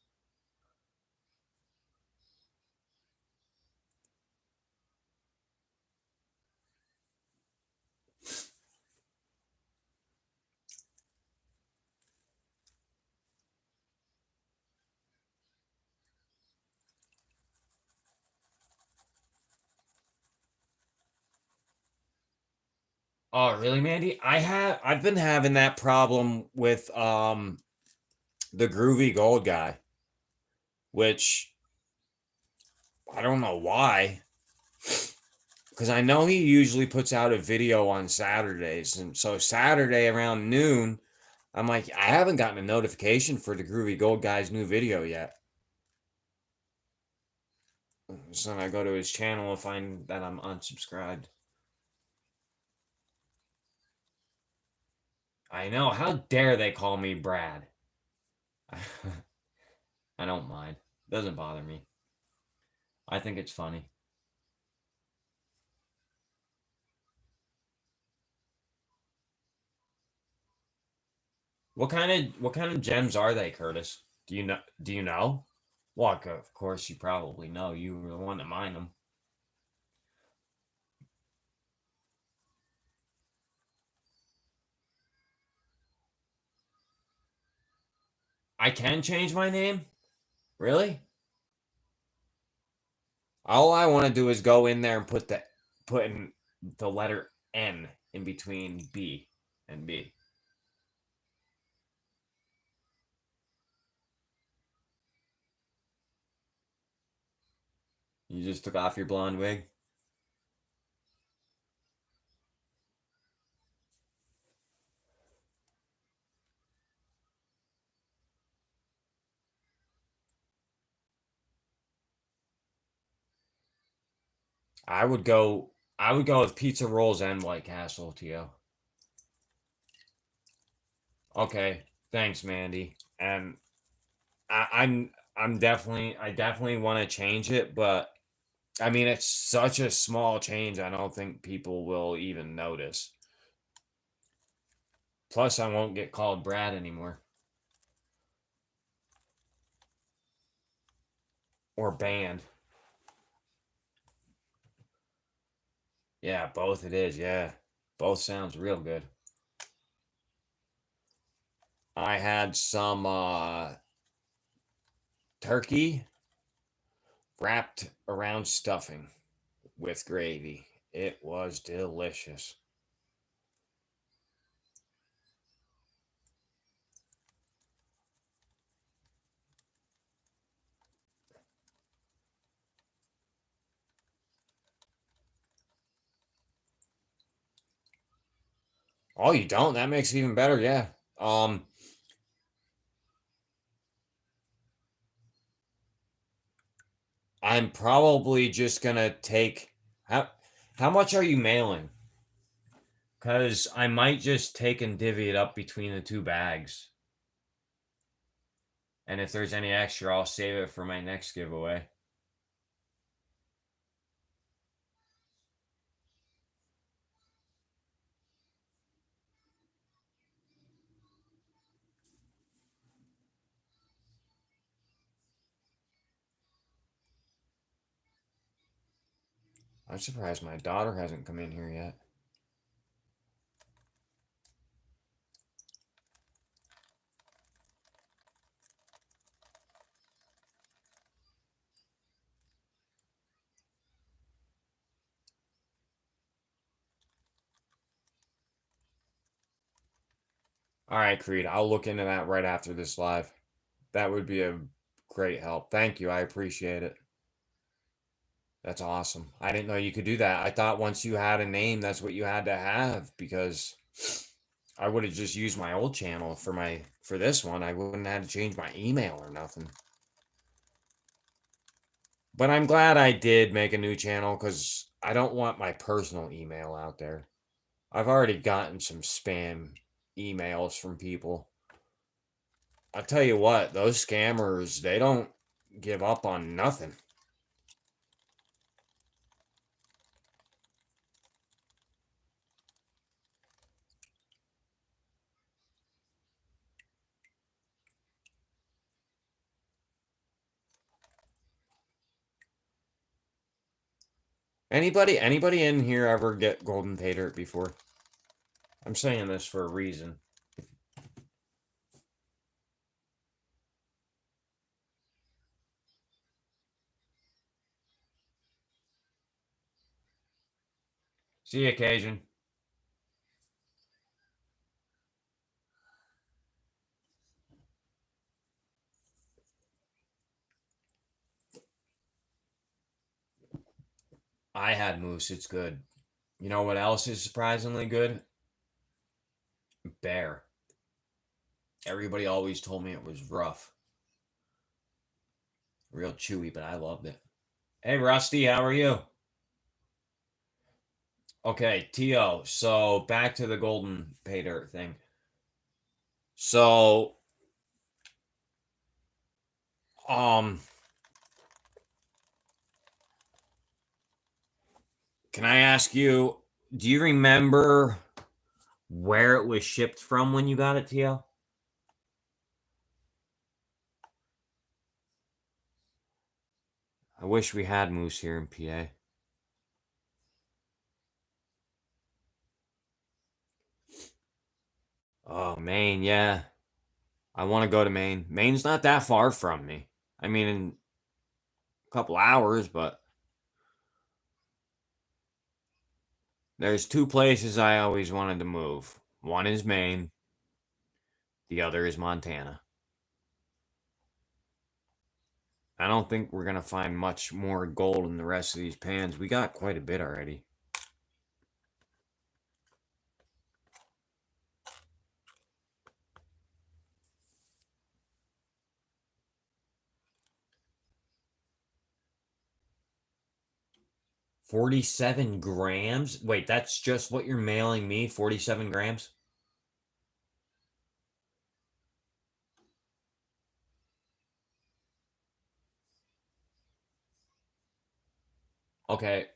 Oh, really, Mandy? I've been having that problem with the Groovy Gold guy, which I don't know why. Because I know he usually puts out a video on Saturdays. And so Saturday around noon, I'm like, I haven't gotten a notification for the Groovy Gold guy's new video yet. So then I go to his channel and find that I'm unsubscribed. I know. How dare they call me Brad? I don't mind. Doesn't bother me. I think it's funny. What kind of gems are they, Curtis? Do you know? Well, of course you probably know. You were the one that mined them. I can change my name? Really? All I want to do is go in there and put in the letter N in between B and B. You just took off your blonde wig? I would go with pizza rolls and White Castle, Tio. Okay. Thanks, Mandy. And I definitely want to change it, but I mean, it's such a small change. I don't think people will even notice. Plus, I won't get called Brad anymore. Or banned. Yeah, both it is. Yeah. Both sounds real good. I had some turkey wrapped around stuffing with gravy. It was delicious. Oh, you don't? That makes it even better. Yeah. Um, I'm probably just gonna take how much are you mailing? Cause I might just take and divvy it up between the two bags. And if there's any extra, I'll save it for my next giveaway. I'm surprised my daughter hasn't come in here yet. All right, Creed, I'll look into that right after this live. That would be a great help. Thank you. I appreciate it. That's awesome. I didn't know you could do that. I thought once you had a name, that's what you had to have because I would have just used my old channel for this one. I wouldn't have to change my email or nothing. But I'm glad I did make a new channel because I don't want my personal email out there. I've already gotten some spam emails from people. I'll tell you what, those scammers, they don't give up on nothing. Anybody in here ever get golden pay dirt before? I'm saying this for a reason. See you occasion. I had moose, it's good. You know what else is surprisingly good? Bear. Everybody always told me it was rough. Real chewy, but I loved it. Hey Rusty, how are you? Okay, T.O. So back to the golden pay dirt thing. So um can I ask you, do you remember where it was shipped from when you got it, T.O.? I wish we had moose here in PA. Oh, Maine, yeah. I want to go to Maine. Maine's not that far from me. I mean, in a couple hours, but there's two places I always wanted to move. One is Maine, the other is Montana. I don't think we're going to find much more gold in the rest of these pans. We got quite a bit already. $47 grams? Wait, that's just what you're mailing me? 47 grams? Okay,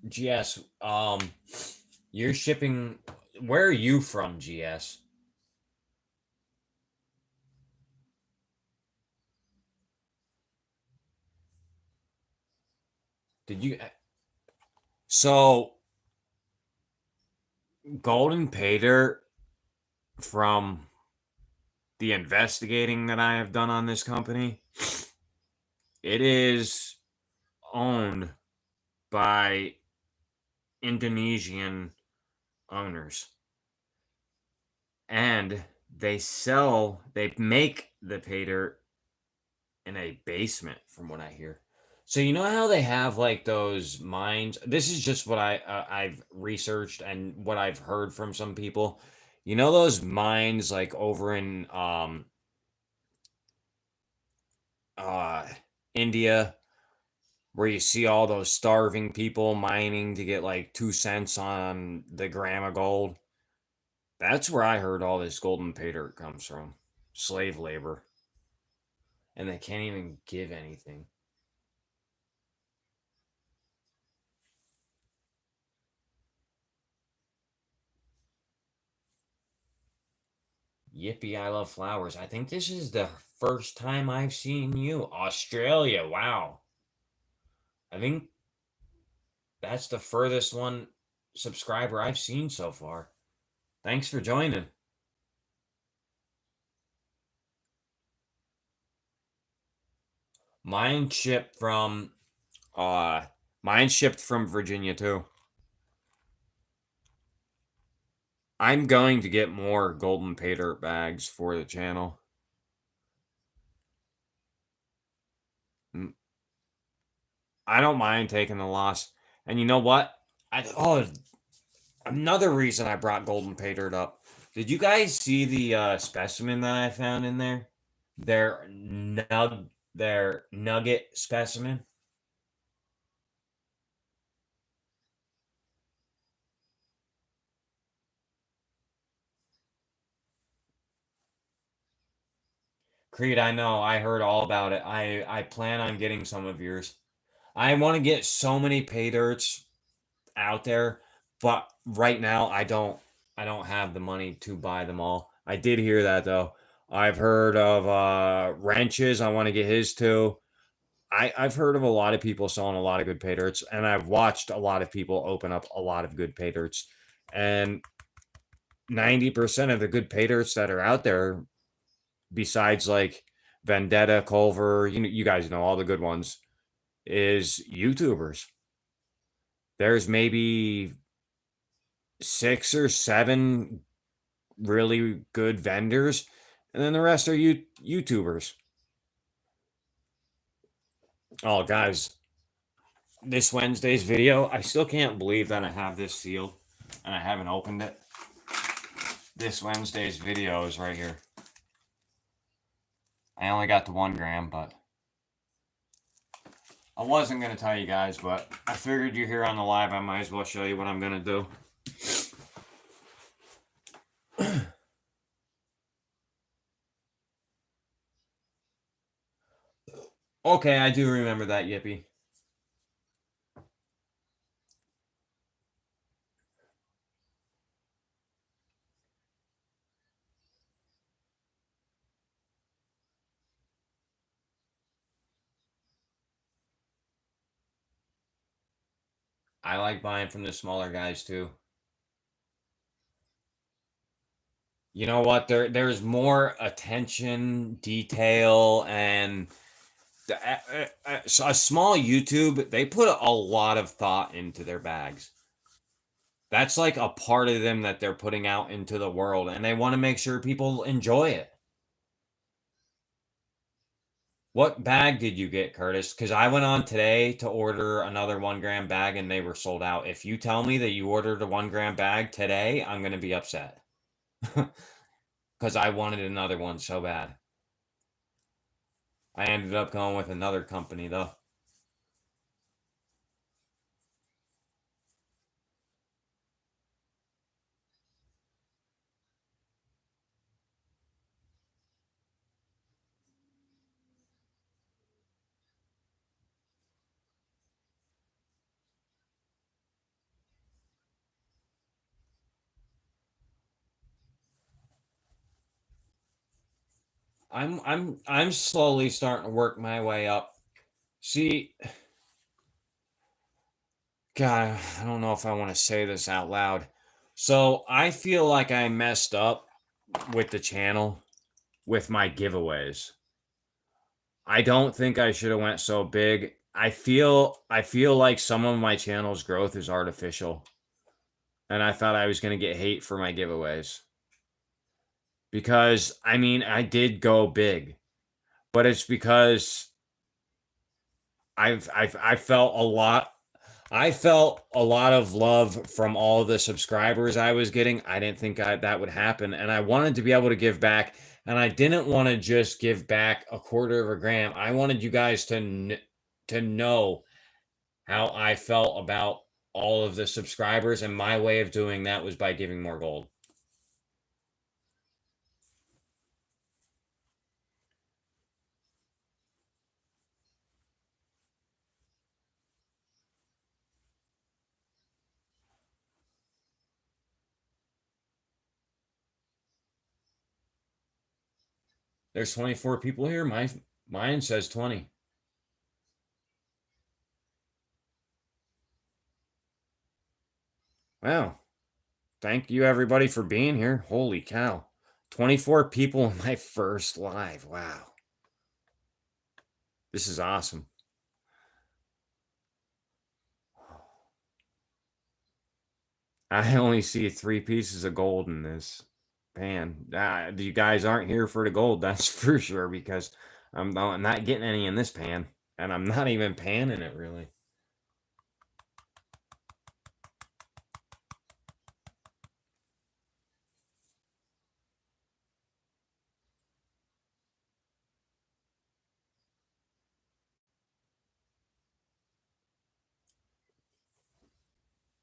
GS. You're shipping. Where are you from, GS? Did you? So Golden Pay Dirt, from the investigating that I have done on this company, it is owned by Indonesian owners, and they make the pay dirt in a basement, from what I hear. So you know how they have like those mines. This is just what I've researched and what I've heard from some people. You know those mines like over in uh India, where you see all those starving people mining to get like 2 cents on the gram of gold. That's where I heard all this golden pay dirt comes from. Slave labor. And they can't even give anything. Yippee, I love flowers. I think this is the first time I've seen you. Australia, wow. I think that's the furthest one subscriber I've seen so far. Thanks for joining. Mine shipped from uh mine shipped from Virginia too. I'm going to get more golden pay dirt bags for the channel. I don't mind taking the loss. And you know what? Another reason I brought golden pay dirt up. Did you guys see the specimen that I found in there? Their nugget specimen. Creed, I know. I heard all about it. I plan on getting some of yours. I want to get so many pay dirts out there, but right now I don't have the money to buy them all. I did hear that though. I've heard of wrenches. I want to get his too. I've heard of a lot of people selling a lot of good pay dirts, and I've watched a lot of people open up a lot of good pay dirts. And 90% of the good pay dirts that are out there, besides like Vendetta, Culver, you guys know all the good ones, is YouTubers. There's maybe 6 or 7 really good vendors, and then the rest are YouTubers. Oh, guys, this Wednesday's video, I still can't believe that I have this sealed and I haven't opened it. This Wednesday's video is right here. I only got the 1 gram, but I wasn't going to tell you guys, but I figured you're here on the live. I might as well show you what I'm going to do. Okay, I do remember that, Yippee. I like buying from the smaller guys too. You know what? There's more attention, detail, and a small YouTube. They put a lot of thought into their bags. That's like a part of them that they're putting out into the world, and they want to make sure people enjoy it. What bag did you get, Curtis? Because I went on today to order another 1 gram bag and they were sold out. If you tell me that you ordered a 1 gram bag today, I'm going to be upset. Because I wanted another one so bad. I ended up going with another company though. I'm slowly starting to work my way up. See, God, I don't know if I want to say this out loud. So I feel like I messed up with the channel with my giveaways. I don't think I should have went so big. I feel like some of my channel's growth is artificial. And I thought I was going to get hate for my giveaways. Because I mean, I did go big. But it's because I felt a lot. I felt a lot of love from all the subscribers I was getting. I didn't think that would happen, and I wanted to be able to give back. And I didn't want to just give back a quarter of a gram. I wanted you guys to know how I felt about all of the subscribers, and my way of doing that was by giving more gold. There's 24 people here. Mine says 20. Wow. Thank you everybody for being here. Holy cow. 24 people in my first live. Wow. This is awesome. I only see 3 pieces of gold in this pan. You guys aren't here for the gold, that's for sure, because I'm not getting any in this pan, and I'm not even panning it really.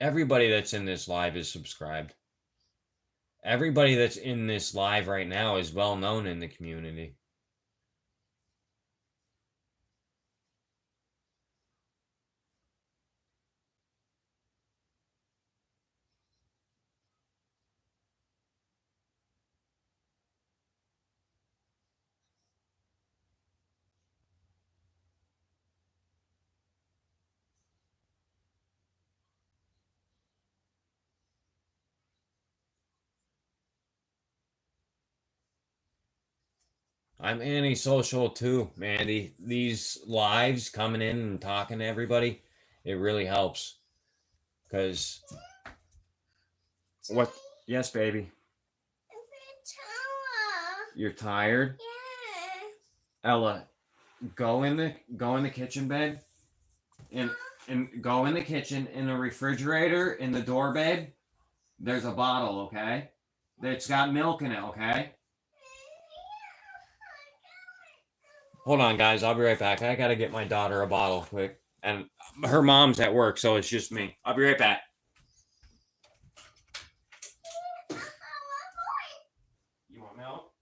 Everybody that's in this live is subscribed. Everybody that's in this live right now is well known in the community. I'm antisocial too, Mandy. These lives coming in and talking to everybody, it really helps. Because what? Yes, baby. You're tired? Yeah. Ella, go in the kitchen bed and go in the kitchen in the refrigerator in the door bed. There's a bottle, okay? It's got milk in it, okay? Hold on, guys. I'll be right back. I gotta get my daughter a bottle quick. And her mom's at work, so it's just me. I'll be right back. You want milk?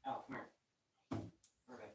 Oh, come here. Okay.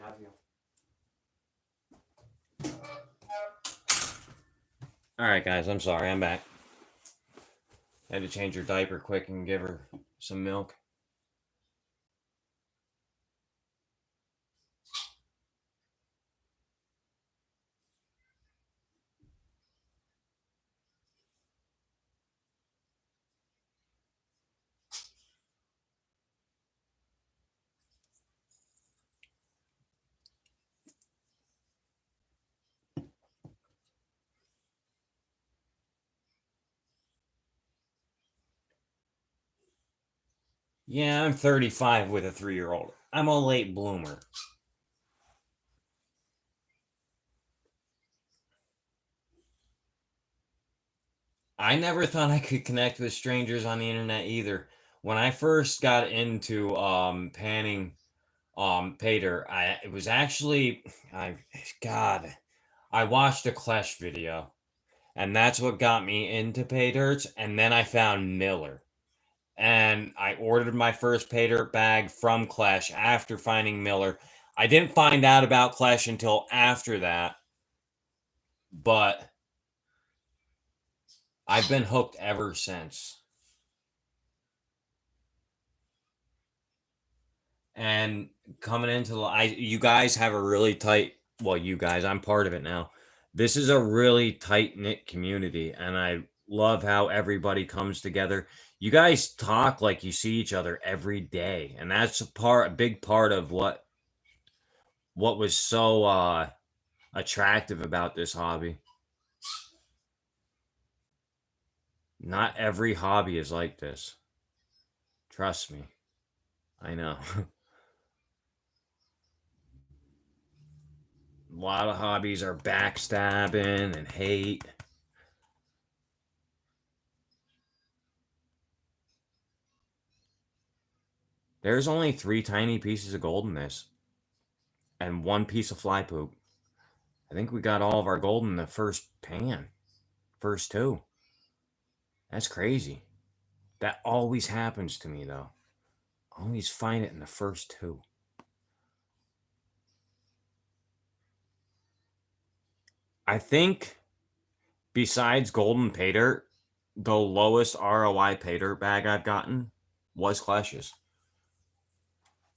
All right, guys, I'm sorry. I'm back. Had to change her diaper quick and give her some milk. Yeah, I'm 35 with a 3-year-old. I'm a late bloomer. I never thought I could connect with strangers on the internet either. When I first got into panning Pater, it was actually I God, I watched a Clash video, and that's what got me into pay dirts. And then I found Miller, and I ordered my first pay dirt bag from Clash after finding Miller. I didn't find out about Clash until after that, but I've been hooked ever since. And coming into you guys have a really tight, well, you guys, I'm part of it now. This is a really tight knit community, and I love how everybody comes together. You guys talk like you see each other every day, and that's a big part of what was so attractive about this hobby. Not every hobby is like this. Trust me. I know. A lot of hobbies are backstabbing and hate. There's only 3 tiny pieces of gold in this, and 1 piece of fly poop. I think we got all of our gold in the first pan. First 2. That's crazy. That always happens to me, though. Always find it in the first 2. I think, besides golden pay dirt, the lowest ROI pay dirt bag I've gotten was Clashes.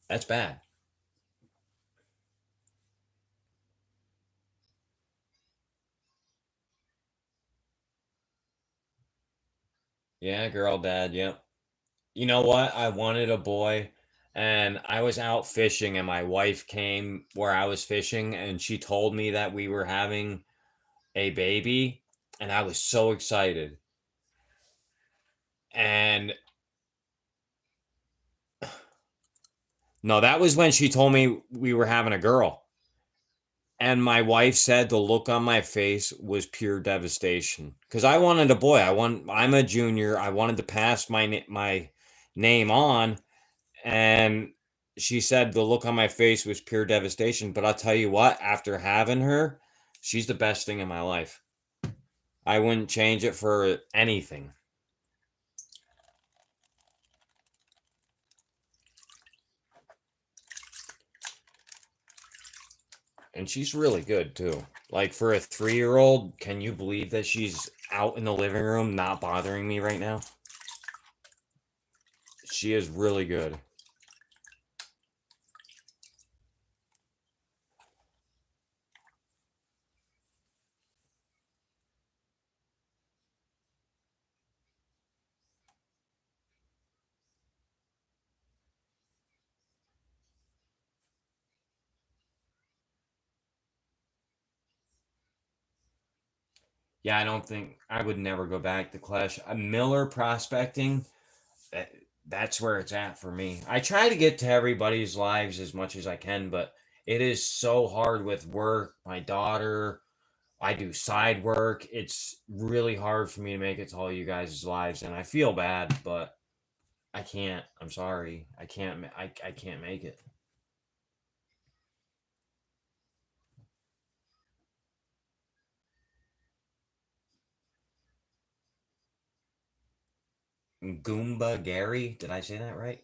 That's bad. Yeah, girl dad, yep. You know what? I wanted a boy, and I was out fishing, and my wife came where I was fishing, and she told me that we were having a baby, and I was so excited. And no, that was when she told me we were having a girl. And my wife said the look on my face was pure devastation because I wanted a boy. I'm a junior. I wanted to pass my name on, and she said the look on my face was pure devastation. But I'll tell you what, after having her, she's the best thing in my life. I wouldn't change it for anything. And she's really good too. Like for a 3-year-old, can you believe that she's out in the living room not bothering me right now? She is really good. Yeah, I don't think I would never go back to Clash. Miller prospecting, that, that's where it's at for me. I try to get to everybody's lives as much as I can, but it is so hard with work, my daughter. I do side work. It's really hard for me to make it to all you guys' lives, and I feel bad, but I can't. I'm sorry. I can't. I can't make it. Goomba Gary, did I say that right?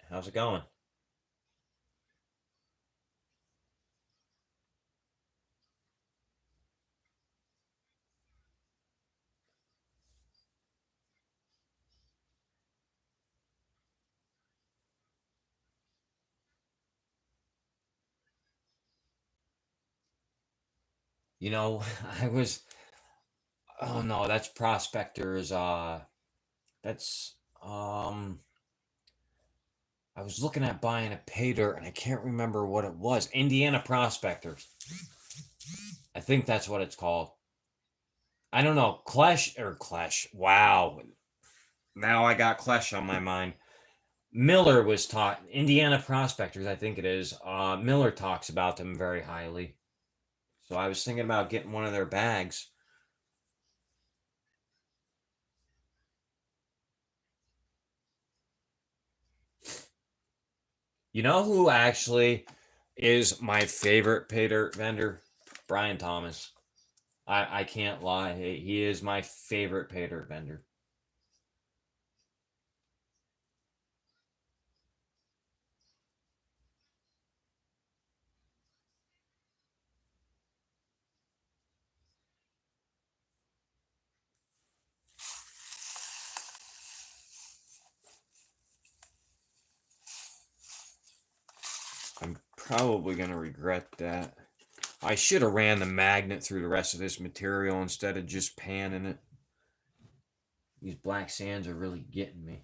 How's it going? You know, I was oh no, that's prospectors. That's I was looking at buying a pay dirt and I can't remember what it was. Indiana prospectors. I think that's what it's called. I don't know. Klesh or Klesh. Wow. Now I got Klesh on my mind. Miller was taught Indiana prospectors, I think it is. Miller talks about them very highly. So I was thinking about getting one of their bags. You know who actually is my favorite pay dirt vendor? Brian Thomas. I can't lie. He is my favorite pay dirt vendor. I'm probably going to regret that. I should have ran the magnet through the rest of this material instead of just panning it. These black sands are really getting me.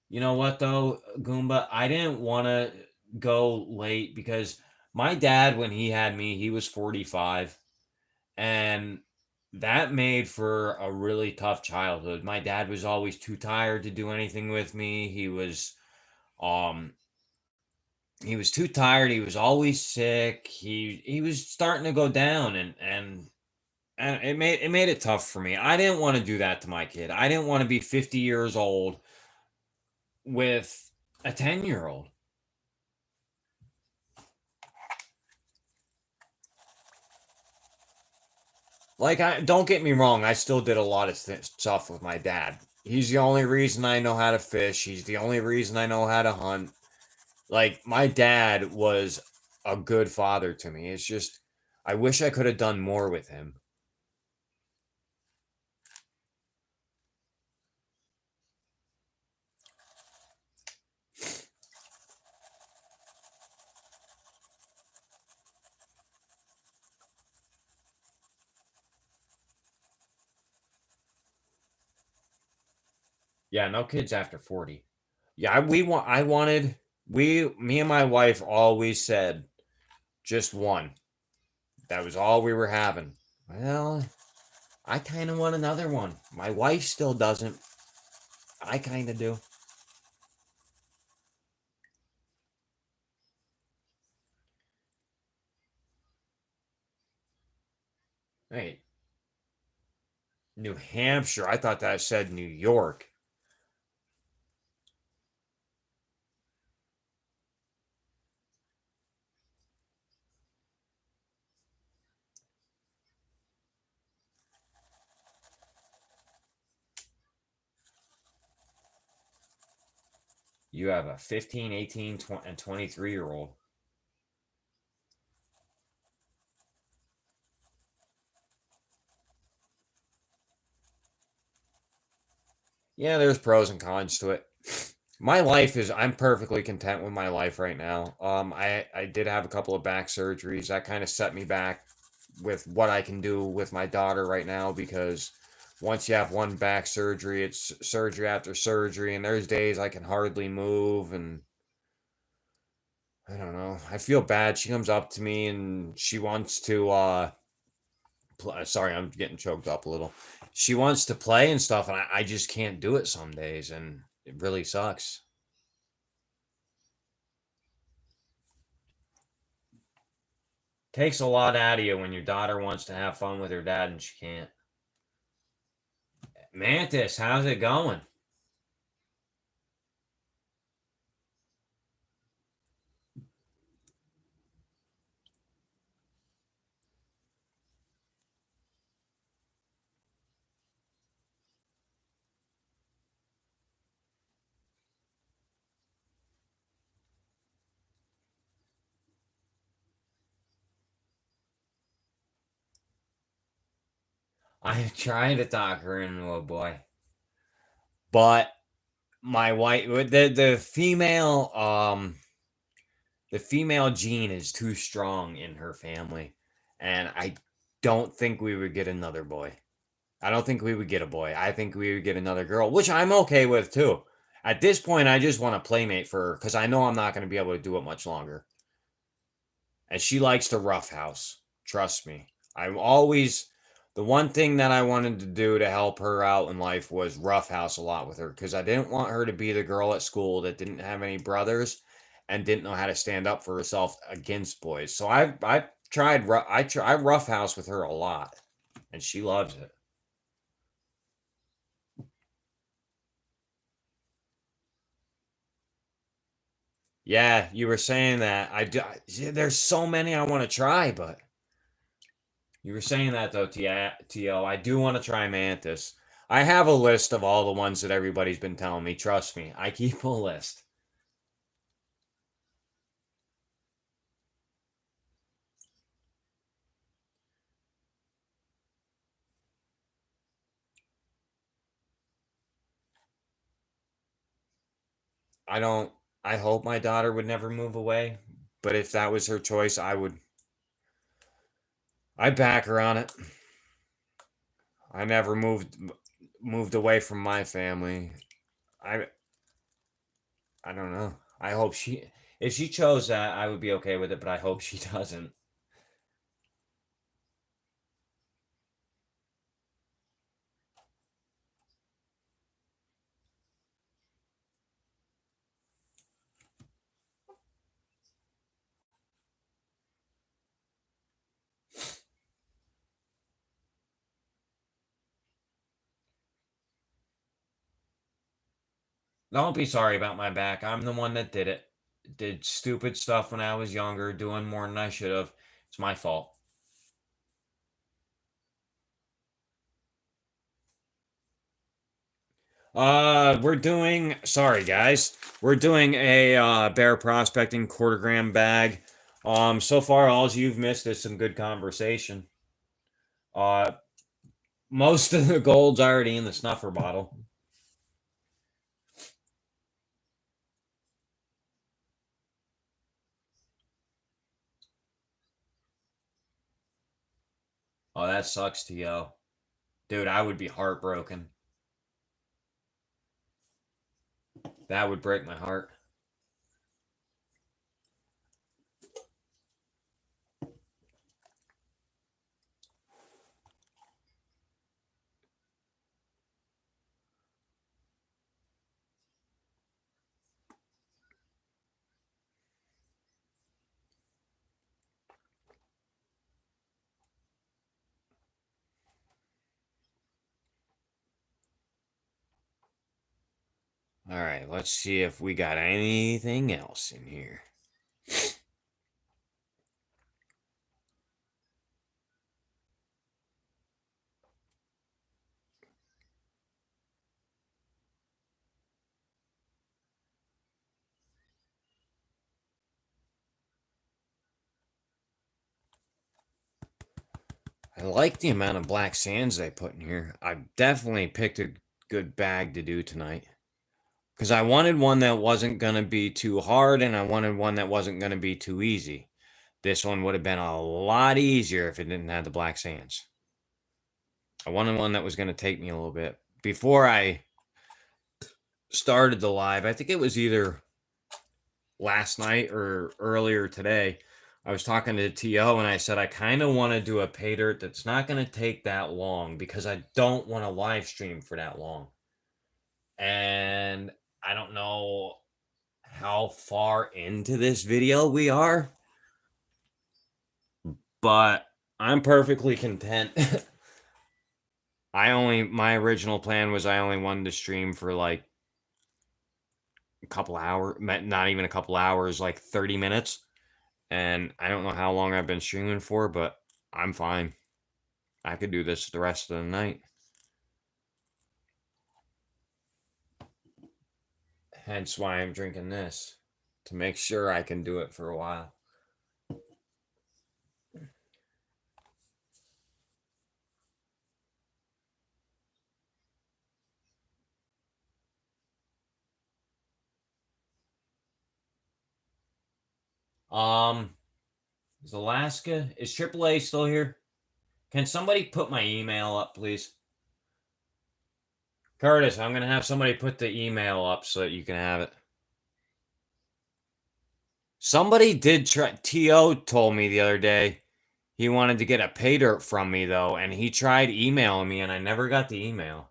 You know what though, Goomba? I didn't want to go late because my dad, when he had me, he was 45, and that made for a really tough childhood. My dad was always too tired to do anything with me. Um he was too tired. He was always sick. He was starting to go down, and it made it tough for me. I didn't want to do that to my kid. I didn't want to be 50 years old with a 10-year-old. Like, I don't get me wrong, I still did a lot of stuff with my dad. He's the only reason I know how to fish. He's the only reason I know how to hunt. Like, my dad was a good father to me. It's just I wish I could have done more with him. Yeah, no kids after 40. Yeah, I wanted me and my wife always said just one. That was all we were having. Well, I kind of want another one. My wife still doesn't. I kind of do. Hey, New Hampshire. I thought that said New York. You have a 15, 18, 20, and 23-year-old. Yeah, there's pros and cons to it. My life is I'm perfectly content with my life right now. I did have a couple of back surgeries that kind of set me back with what I can do with my daughter right now because once you have one back surgery, it's surgery after surgery, and there's days I can hardly move, and I don't know. I feel bad. She comes up to me and she wants to sorry, I'm getting choked up a little. She wants to play and stuff, and I just can't do it some days, and it really sucks. Takes a lot out of you when your daughter wants to have fun with her dad and she can't. Mantis, how's it going? I'm trying to talk her into a boy, but my wife, the female, the female gene is too strong in her family, and I don't think we would get another boy. I don't think we would get a boy. I think we would get another girl, which I'm okay with too. At this point, I just want a playmate for her because I know I'm not going to be able to do it much longer. And she likes to roughhouse. Trust me. I'm always the one thing that I wanted to do to help her out in life was roughhouse a lot with her because I didn't want her to be the girl at school that didn't have any brothers and didn't know how to stand up for herself against boys. So I tried I roughhouse with her a lot, and she loves it. Yeah, you were saying that. There's so many I want to try, but you were saying that though, T.O. I do want to try Mantis. I have a list of all the ones that everybody's been telling me. Trust me, I keep a list. I don't. I hope my daughter would never move away, but if that was her choice, I would. I'd back her on it. I never moved away from my family. I I don't know. I hope she. If she chose that, I would be okay with it, but I hope she doesn't. Don't be sorry about my back. I'm the one that did it. Did stupid stuff when I was younger, doing more than I should have. It's my fault. We're doing, sorry guys, we're doing a bear prospecting quarter gram bag. So far, all you've missed is some good conversation. Uh, most of the gold's already in the snuffer bottle. Oh, that sucks, T.O. Dude, I would be heartbroken. That would break my heart. All right, let's see if we got anything else in here. I like the amount of black sands they put in here. I definitely picked a good bag to do tonight. Because I wanted one that wasn't going to be too hard and I wanted one that wasn't going to be too easy. This one would have been a lot easier if it didn't have the black sands. I wanted one that was going to take me a little bit. Before I started the live, I think it was either last night or earlier today, I was talking to T.O. and I said, I kind of want to do a pay dirt that's not going to take that long because I don't want to live stream for that long. And I don't know how far into this video we are, but I'm perfectly content. My original plan was I only wanted to stream for like a couple hours, not even a couple hours, like 30 minutes. And I don't know how long I've been streaming for, but I'm fine. I could do this the rest of the night. Hence why I'm drinking this, to make sure I can do it for a while. Is Alaska, is AAA still here? Can somebody put my email up, please? Curtis, I'm going to have somebody put the email up so that you can have it. Somebody did try. T.O. told me the other day he wanted to get a pay dirt from me, though, and he tried emailing me, and I never got the email.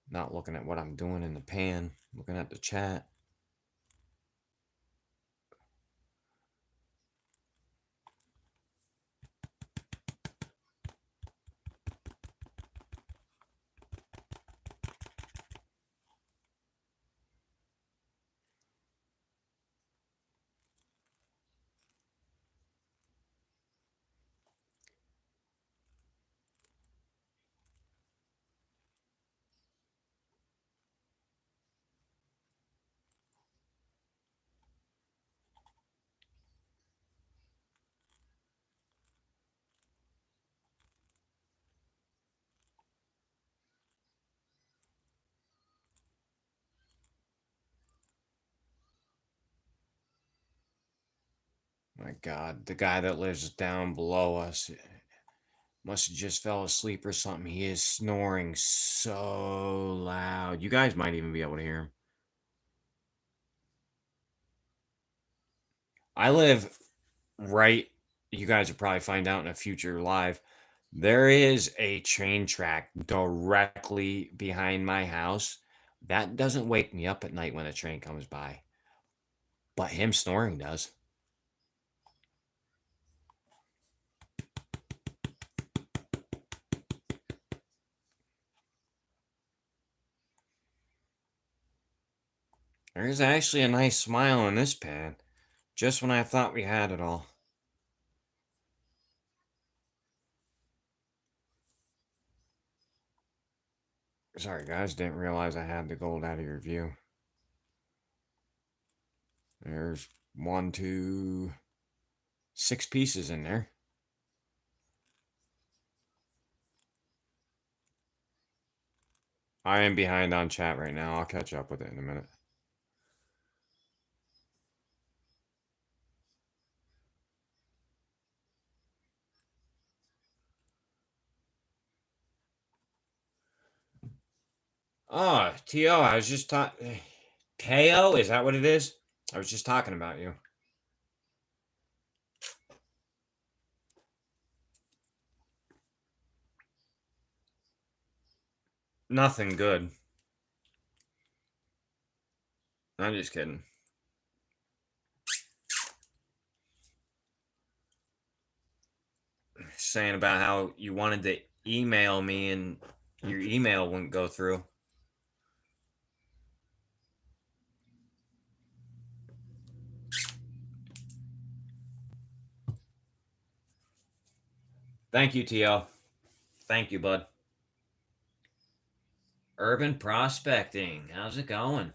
Not looking at what I'm doing in the pan, looking at the chat. My God, the guy that lives down below us must have just fell asleep or something. He is snoring so loud. You guys might even be able to hear him. I live right, you guys will probably find out in a future live. There is a train track directly behind my house. That doesn't wake me up at night when a train comes by, but him snoring does. There's actually a nice smile in this pan, just when I thought we had it all. Sorry, guys, didn't realize I had the gold out of your view. There's 1, 2, 6 pieces in there. I am behind on chat right now. I'll catch up with it in a minute. Oh, T.O., I was just talking. Teo, is that what it is? I was just talking about you. Nothing good. I'm just kidding. Saying about how you wanted to email me and your email wouldn't go through. Thank you, T.O. Thank you, bud. Urban prospecting. How's it going?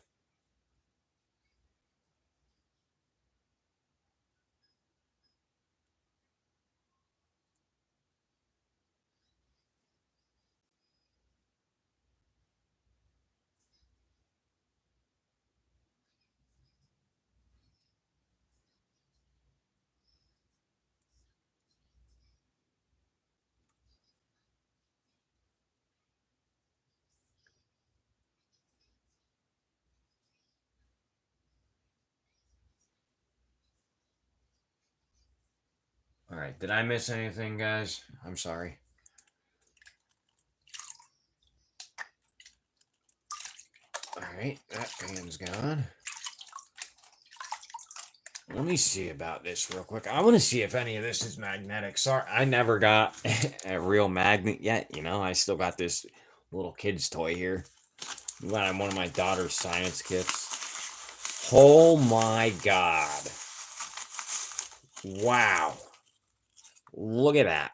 All right. Did I miss anything, guys? I'm sorry. All right. That pan's gone. Let me see about this real quick. I want to see if any of this is magnetic. Sorry, I never got a real magnet yet. You know, I still got this little kid's toy here. Got one of my daughter's science kits. Oh my God. Wow. Look at that.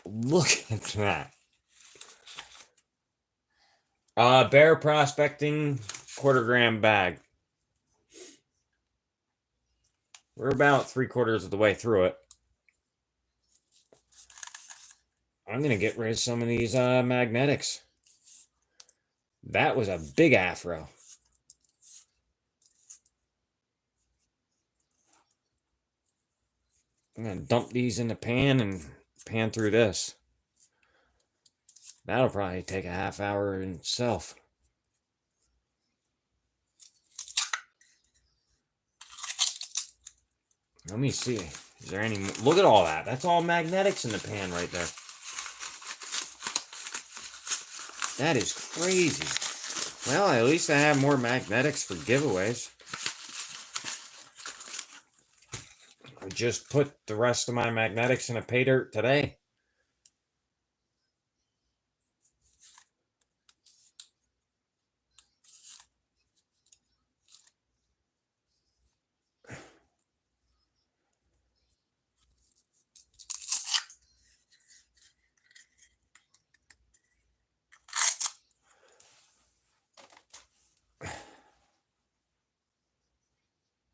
Look at that. Bear prospecting, quarter-gram bag. We're about 3/4 of the way through it. I'm going to get rid of some of these magnetics. That was a big afro. I'm going to dump these in the pan and pan through this. That'll probably take a half hour in itself. Let me see. Is there any... Look at all that. That's all magnetics in the pan right there. That is crazy. Well, at least I have more magnetics for giveaways. I just put the rest of my magnetics in a pay dirt today.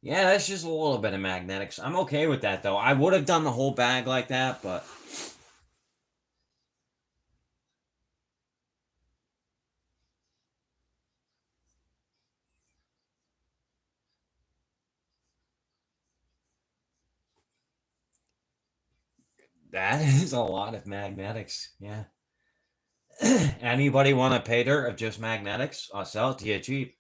Yeah, that's just a little bit of magnetics. I'm okay with that, though. I would have done the whole bag like that, but... That is a lot of magnetics, yeah. Anybody want a pay dirt of just magnetics? I'll sell it to you cheap.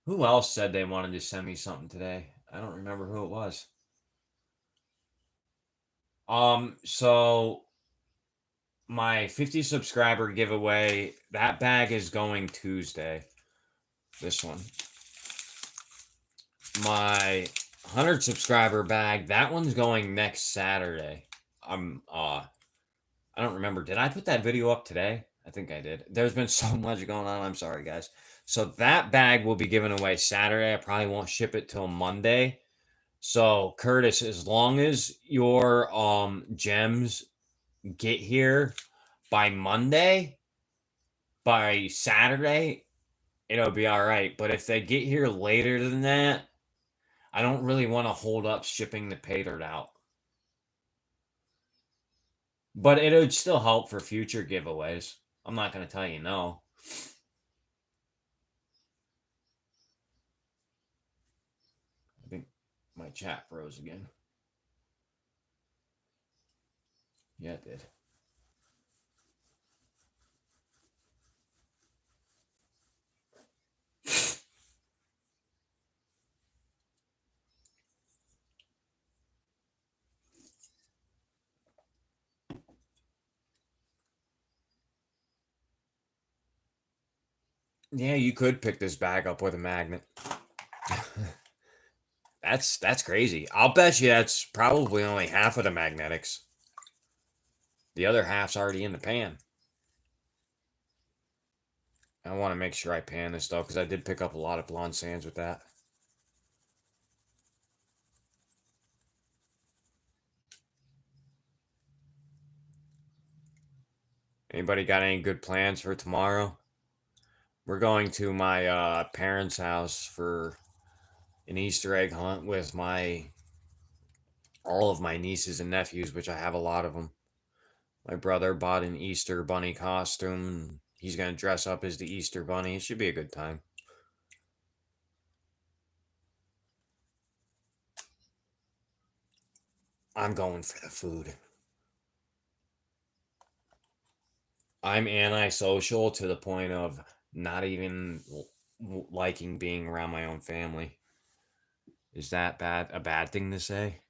Who else said they wanted to send me something today? I don't remember who it was. So my 50 subscriber giveaway, that bag is going Tuesday. This one. My 100 subscriber bag, that one's going next Saturday. I don't remember. Did I put that video up today? I think I did. There's been so much going on. I'm sorry, guys. So that bag will be given away Saturday. I probably won't ship it till Monday. So Curtis, as long as your gems get here by Monday, by Saturday, it'll be all right. But if they get here later than that, I don't really want to hold up shipping the pay dirt out. But it would still help for future giveaways. I'm not going to tell you no. I think my chat froze again. Yeah, it did. Yeah, you could pick this bag up with a magnet. That's crazy. I'll bet you that's probably only half of the magnetics. The other half's already in the pan. I want to make sure I pan this stuff because I did pick up a lot of blonde sands with that. Anybody got any good plans for tomorrow? We're going to my parents' house for an Easter egg hunt with all of my nieces and nephews, which I have a lot of them. My brother bought an Easter bunny costume, and he's going to dress up as the Easter bunny. It should be a good time. I'm going for the food. I'm antisocial to the point of not even liking being around my own family. Is that a bad thing to say?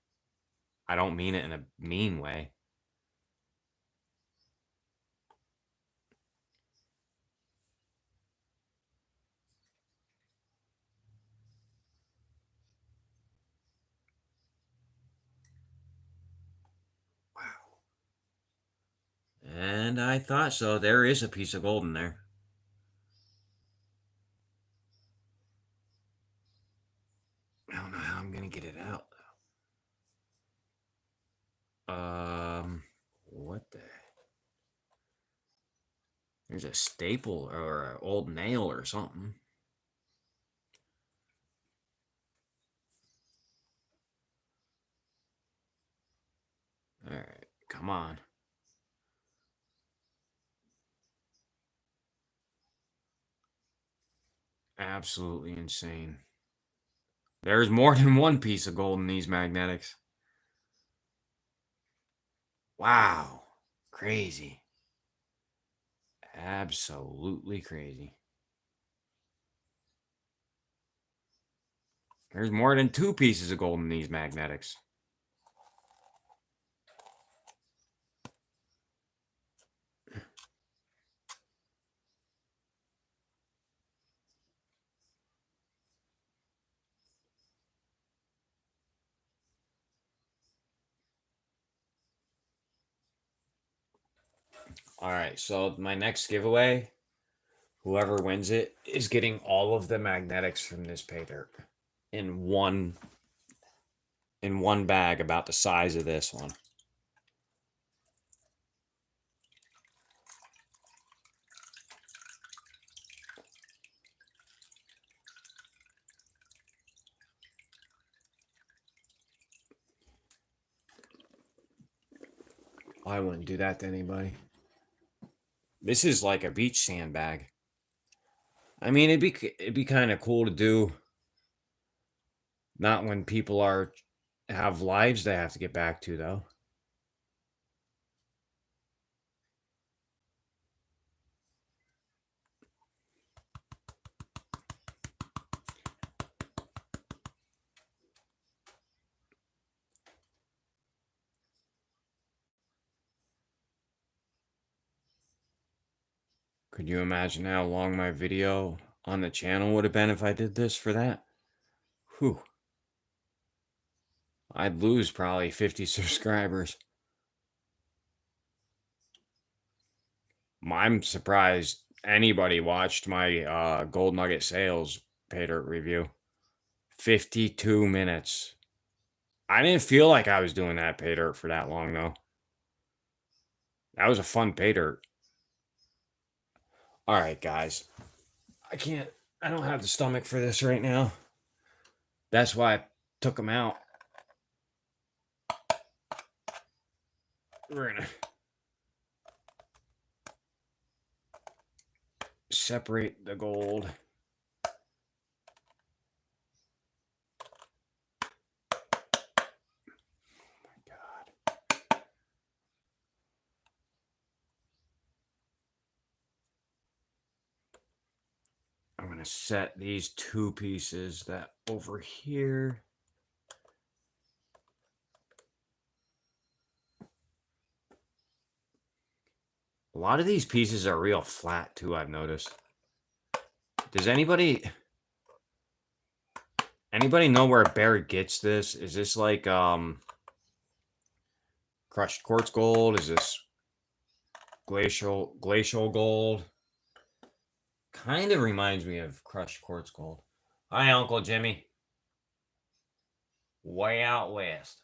I don't mean it in a mean way. Wow. And I thought so. There is a piece of gold in there. I don't know how I'm going to get it out. What the? There's a staple or an old nail or something. Come on. Absolutely insane. There's more than one piece of gold in these magnetics. Wow. Crazy. Absolutely crazy. There's more than 2 pieces of gold in these magnetics. All right, so my next giveaway, whoever wins it is getting all of the magnetics from this pay dirt in one bag about the size of this one. I wouldn't do that to anybody. This is like a beach sandbag. I mean, it'd be kind of cool to do. Not when people have lives they have to get back to, though. Could you imagine how long my video on the channel would have been if I did this for that? Whew. I'd lose probably 50 subscribers. I'm surprised anybody watched my Gold Nugget Sales pay dirt review. 52 minutes. I didn't feel like I was doing that pay dirt for that long, though. That was a fun pay dirt. All right, guys. I don't have the stomach for this right now. That's why I took them out. We're going to separate the gold. I'm going to set these 2 pieces that over here. A lot of these pieces are real flat too, I've noticed. Does anybody know where Barrett gets this? Is this like crushed quartz gold? Is this glacial gold? Kind of reminds me of crushed quartz gold. Hi, Uncle Jimmy. Way out west.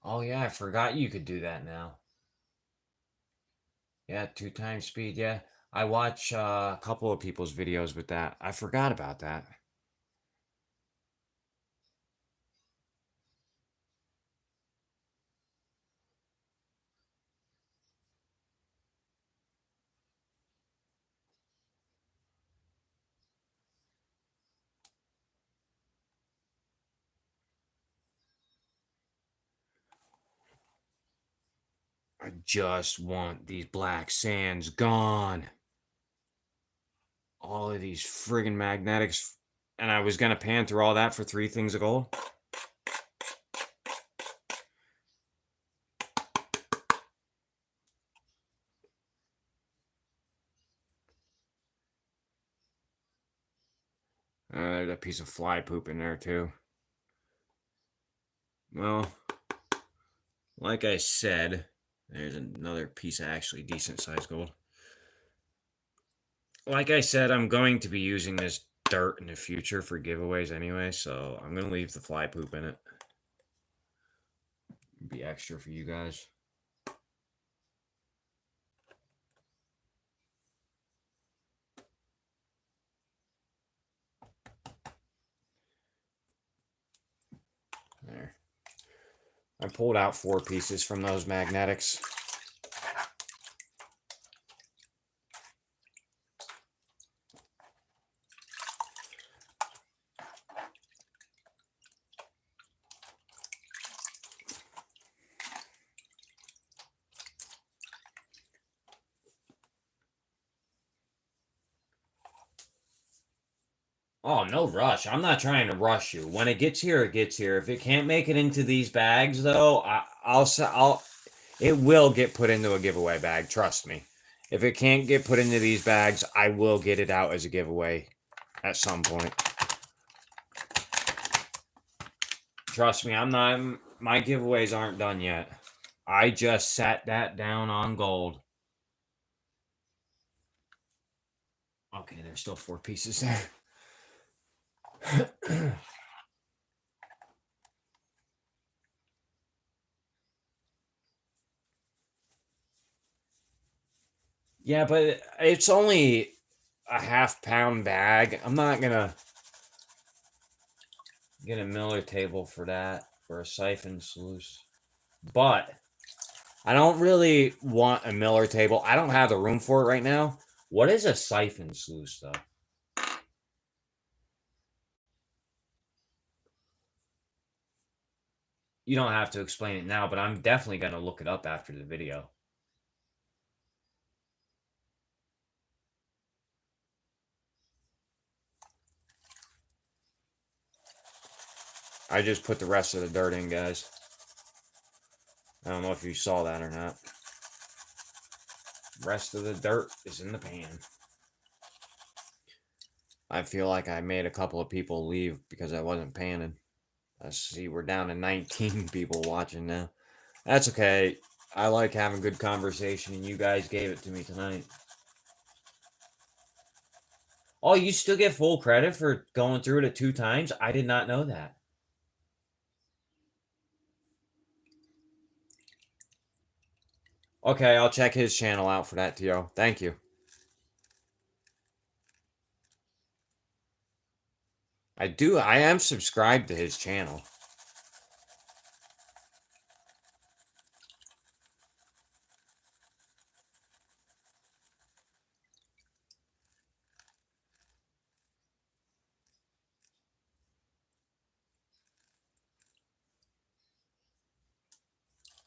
Oh yeah, I forgot you could do that now. Yeah, 2 times speed. Yeah, I watch a couple of people's videos with that. I forgot about that. I just want these black sands gone. All of these friggin' magnetics. And I was going to pan through all that for 3 things of gold. There's a piece of fly poop in there too. Well, like I said, there's another piece of actually decent sized gold. Like I said, I'm going to be using this dirt in the future for giveaways anyway, so I'm gonna leave the fly poop in it. Be extra for you guys. There. I pulled out 4 pieces from those magnetics. Oh, no rush. I'm not trying to rush you. When it gets here, it gets here. If it can't make it into these bags, though, it will get put into a giveaway bag. Trust me. If it can't get put into these bags, I will get it out as a giveaway at some point. Trust me, my giveaways aren't done yet. I just sat that down on gold. Okay, there's still 4 pieces there. Yeah, but it's only a half-pound bag. I'm not gonna get a Miller table for that, or a siphon sluice. But I don't really want a Miller table. I don't have the room for it right now. What is a siphon sluice, though? You don't have to explain it now, but I'm definitely going to look it up after the video. I just put the rest of the dirt in, guys. I don't know if you saw that or not. Rest of the dirt is in the pan. I feel like I made a couple of people leave because I wasn't panning. Let's see, we're down to 19 people watching now. That's okay. I like having good conversation, and you guys gave it to me tonight. Oh, you still get full credit for going through it 2 times? I did not know that. Okay, I'll check his channel out for that, Tio. Thank you. I am subscribed to his channel.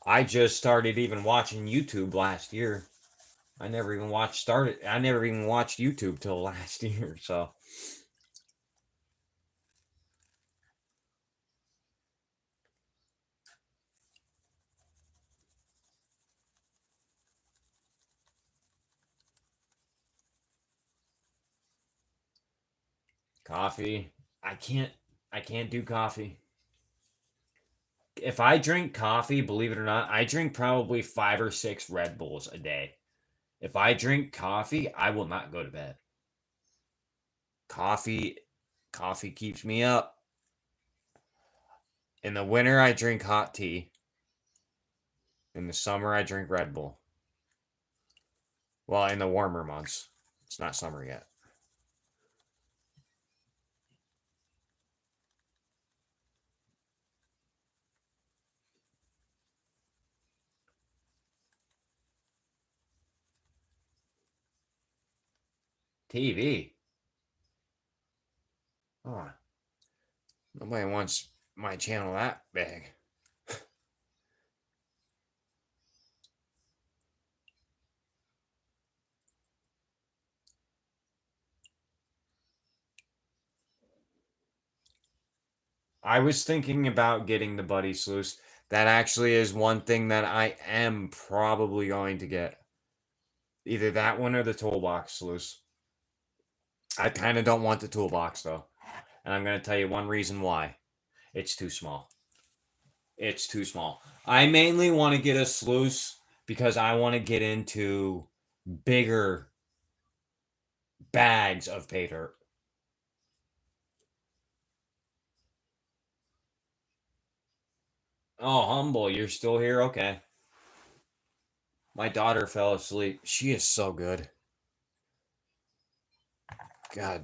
I just started even watching YouTube last year. I never even watched YouTube till last year, so. Coffee. I can't do coffee. If I drink coffee, believe it or not, I drink probably 5 or 6 Red Bulls a day. If I drink coffee, I will not go to bed. Coffee keeps me up. In the winter, I drink hot tea. In the summer, I drink Red Bull. Well, in the warmer months. It's not summer yet. TV. Oh, nobody wants my channel that big. I was thinking about getting the Buddy Sluice. That actually is one thing that I am probably going to get. Either that one or the Toolbox Sluice. I kind of don't want the Toolbox, though. And I'm going to tell you one reason why. It's too small. It's too small. I mainly want to get a sluice because I want to get into bigger bags of pay dirt. Oh, Humble, you're still here? Okay. My daughter fell asleep. She is so good. God.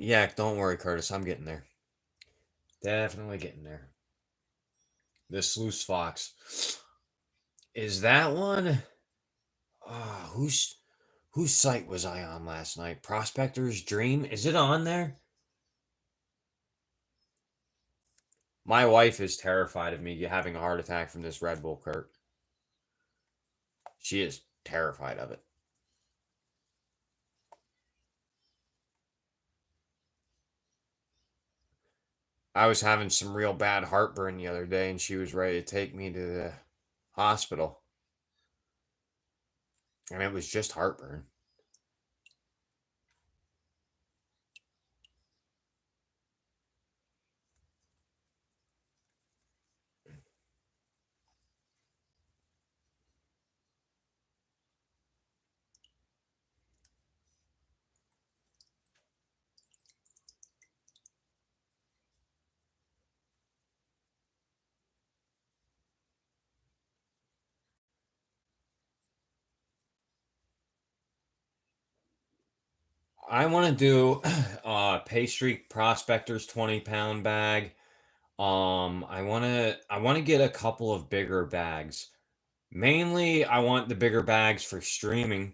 Yeah, don't worry, Curtis. I'm getting there. Definitely getting there. This loose fox. Is that one? Whose site was I on last night? Prospector's Dream? Is it on there? My wife is terrified of me having a heart attack from this Red Bull, Kurt. She is terrified of it. I was having some real bad heartburn the other day, and she was ready to take me to the hospital. And it was just heartburn. I want to do pastry prospector's 20-pound bag. I want to get a couple of bigger bags. Mainly, I want the bigger bags for streaming,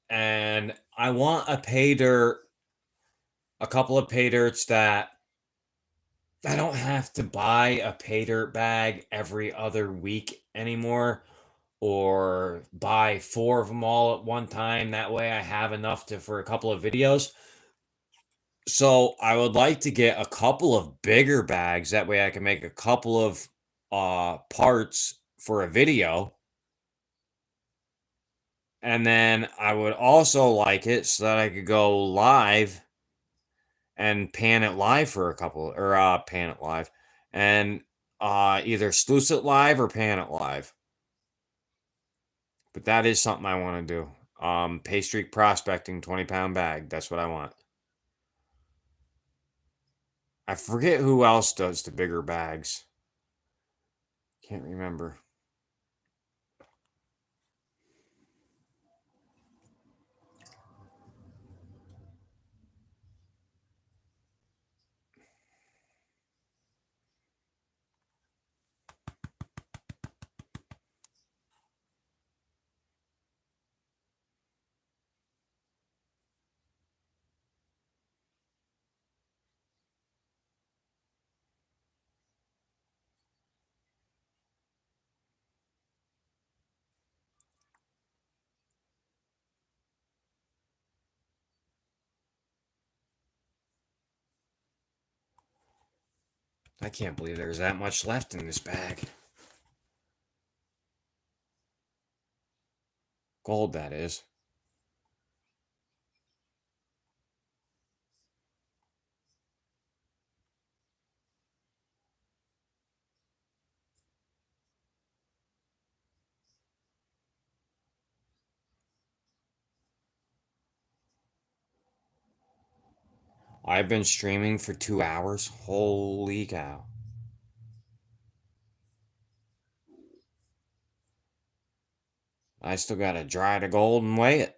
and I want a couple of pay dirts that I don't have to buy a pay dirt bag every other week anymore, or buy four of them all at one time. That way, I have enough to for a couple of videos. So I would like to get a couple of bigger bags. That way I can make a couple of parts for a video. And then I would also like it so that I could go live and pan it live for a couple or pan it live and either sluice it live or pan it live. But that is something I want to do. Pastry prospecting 20-pound bag. That's what I want. I forget who else does the bigger bags. Can't remember. I can't believe there's that much left in this bag. Gold, that is. I've been streaming for 2 hours. Holy cow. I still gotta dry the gold and weigh it.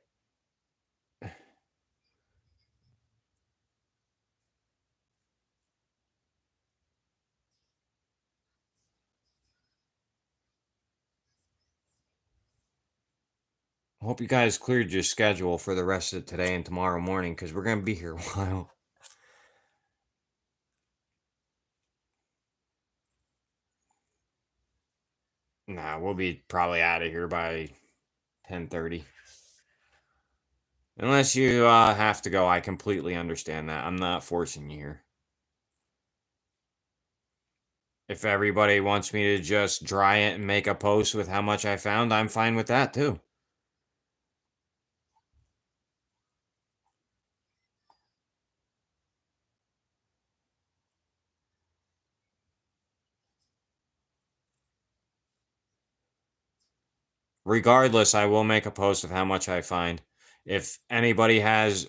Hope you guys cleared your schedule for the rest of today and tomorrow morning because we're gonna be here a while. Nah, we'll be probably out of here by 10:30. Unless you have to go, I completely understand that. I'm not forcing you here. If everybody wants me to just dry it and make a post with how much I found, I'm fine with that too. regardless, I will make a post of how much I find. If anybody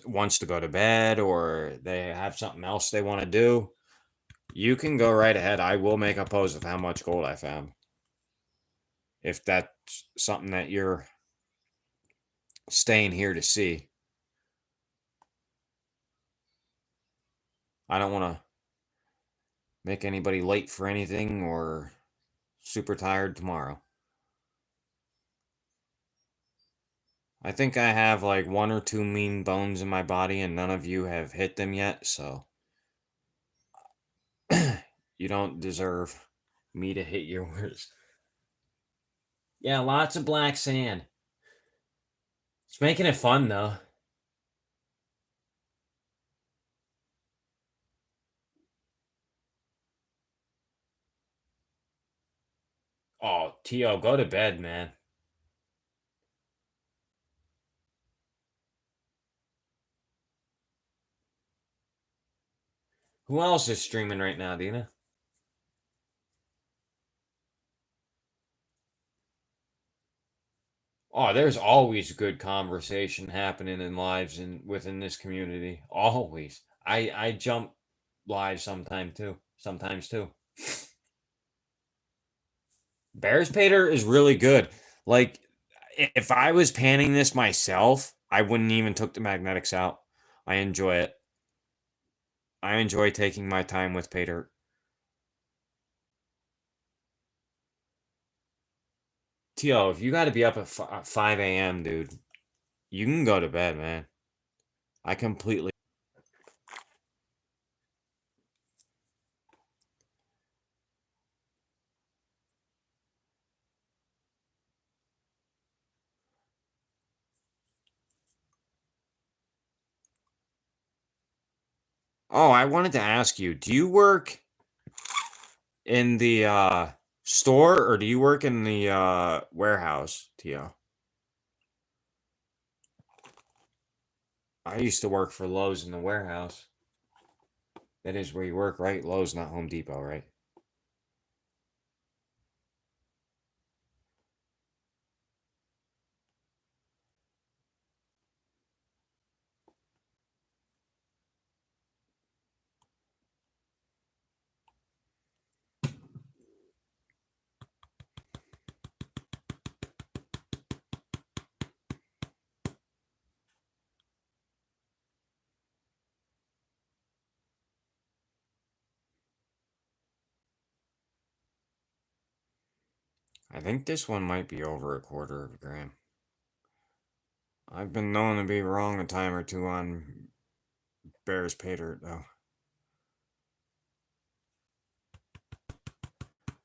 wants to go to bed or they have something else they want to do, you can go right ahead. I will make a post of how much gold I found. If that's something that you're staying here to see. I don't want to make anybody late for anything or super tired tomorrow. I think I have like 1 or 2 mean bones in my body and none of you have hit them yet, so you don't deserve me to hit yours. Yeah, lots of black sand. It's making it fun though. Oh, Tio, go to bed, man. Who else is streaming right now, Dina? Oh, there's always good conversation happening in lives and within this community. Always. I jump live sometimes too. Bears Pater is really good. Like if I was panning this myself, I wouldn't even took the magnetics out. I enjoy it. I enjoy taking my time with Pater. Tio, if you got to be up at 5 a.m., dude, you can go to bed, man. I completely. Oh, I wanted to ask you, do you work in the store or do you work in the warehouse, Tio? I used to work for Lowe's in the warehouse. That is where you work, right? Lowe's, not Home Depot, right? I think this one might be over a quarter of a gram. I've been known to be wrong a time or two on Bears Pay Dirt, though.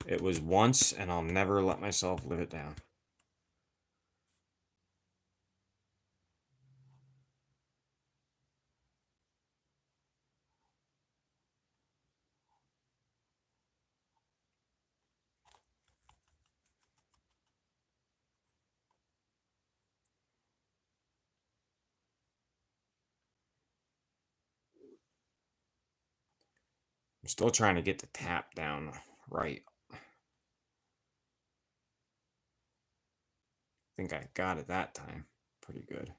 It was once, and I'll never let myself live it down. I'm still trying to get the tap down right. I think I got it that time. Pretty good.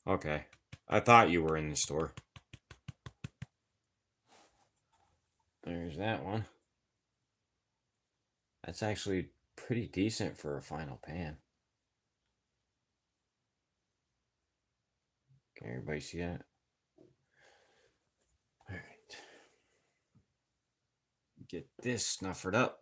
Okay. I thought you were in the store. There's that one. That's actually pretty decent for a final pan. Can everybody see that? All right. Get this snuffered up.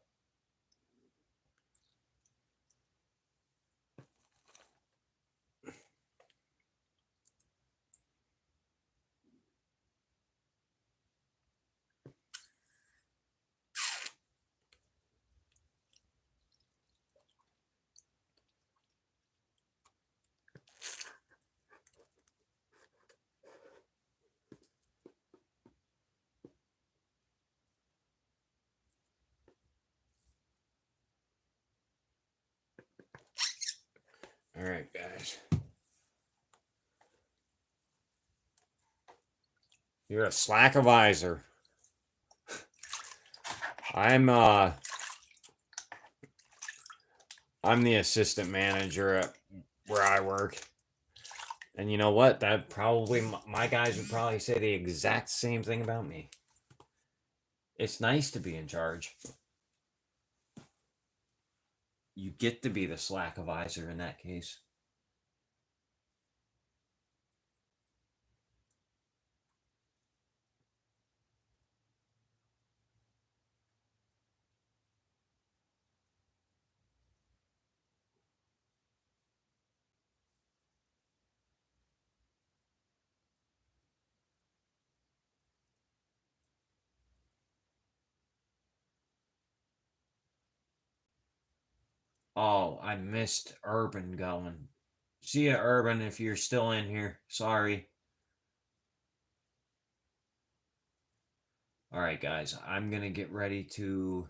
All right, guys. You're a slack advisor. I'm the assistant manager at where I work. And you know what? That probably, my guys would probably say the exact same thing about me. It's nice to be in charge. You get to be the slack advisor in that case. Oh, I missed Urban going. See ya, Urban, if you're still in here. Sorry. All right, guys, I'm going to get ready to...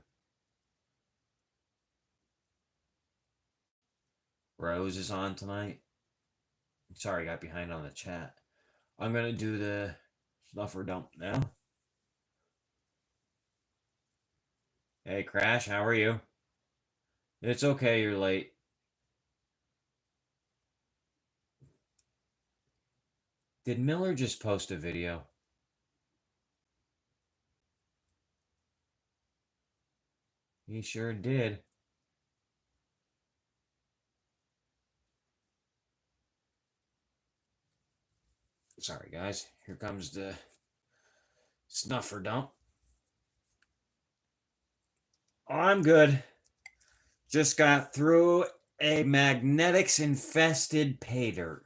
Rose is on tonight. Sorry, I got behind on the chat. I'm going to do the snuff or dump now. Hey, Crash, how are you? It's okay, you're late. Did Miller just post a video? He sure did. Sorry, guys. Here comes the snuff or dump. I'm good. Just got through a magnetics infested pay dirt.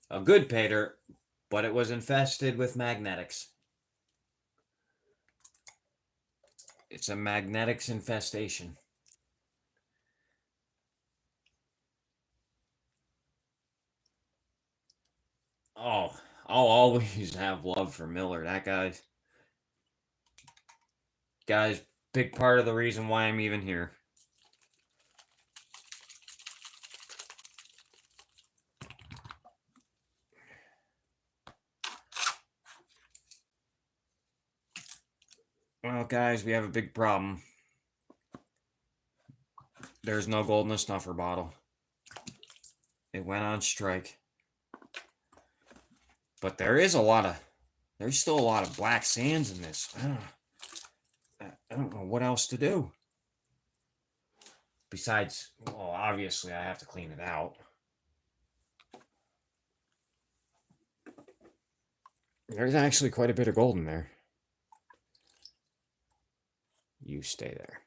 A good pay dirt, but it was infested with magnetics. It's a magnetics infestation. Oh, I'll always have love for Miller. That guy's big part of the reason why I'm even here. Well, guys, we have a big problem. There's no gold in the snuffer bottle. It went on strike. But there's still a lot of black sands in this. I don't know what else to do. Besides, well, obviously I have to clean it out. There's actually quite a bit of gold in there. You stay there.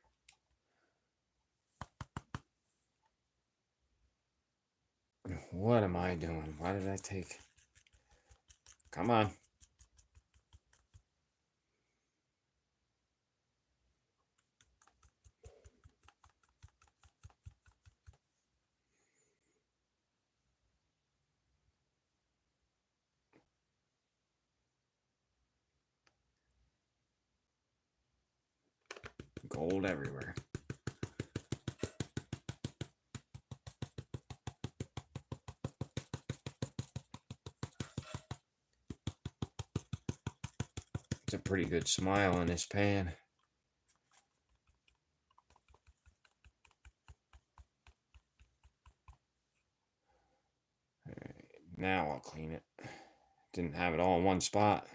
What am I doing? Why did I take... Come on. Gold everywhere. It's a pretty good smile in this pan. All right, now I'll clean it. Didn't have it all in one spot.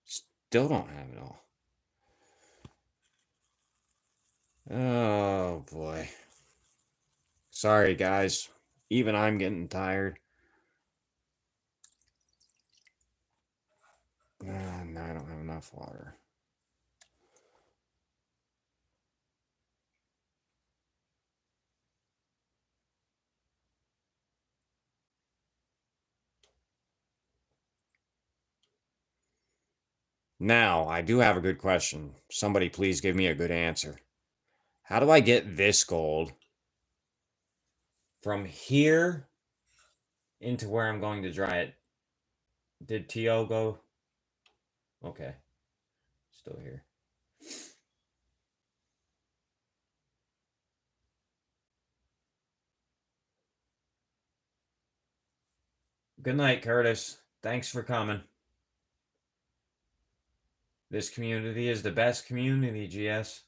Still don't have it all. Oh boy. Sorry, guys. Even I'm getting tired. No, I don't have enough water. Now, I do have a good question. Somebody please give me a good answer. How do I get this gold from here into where I'm going to dry it? Did T.O. go? Okay. Still here. Good night, Curtis. Thanks for coming. This community is the best community, GS.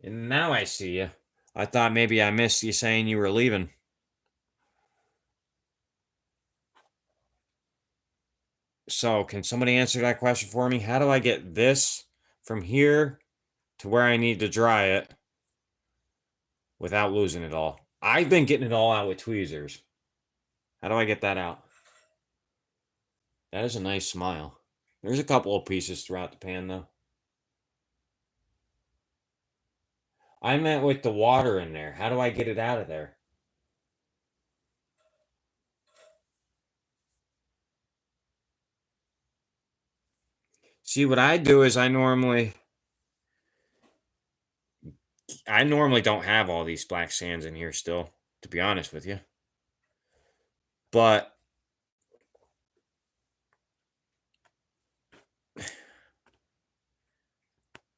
And now I see you. I thought maybe I missed you saying you were leaving. So, can somebody answer that question for me? How do I get this from here to where I need to dry it without losing it all? I've been getting it all out with tweezers. How do I get that out? That is a nice smile. There's a couple of pieces throughout the pan, though. I meant with the water in there. How do I get it out of there? See, what I do is I normally don't have all these black sands in here still, to be honest with you. But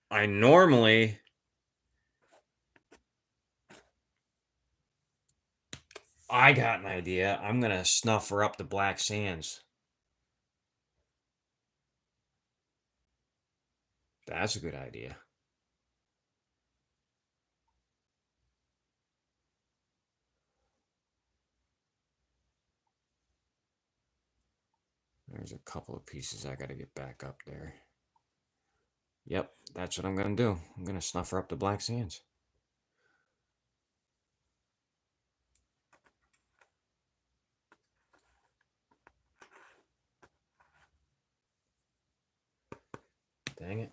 I normally I got an idea. I'm gonna snuffer up the black sands. That's a good idea. There's a couple of pieces I gotta get back up there. Yep, that's what I'm gonna do. I'm gonna snuffer up the black sands. Dang it.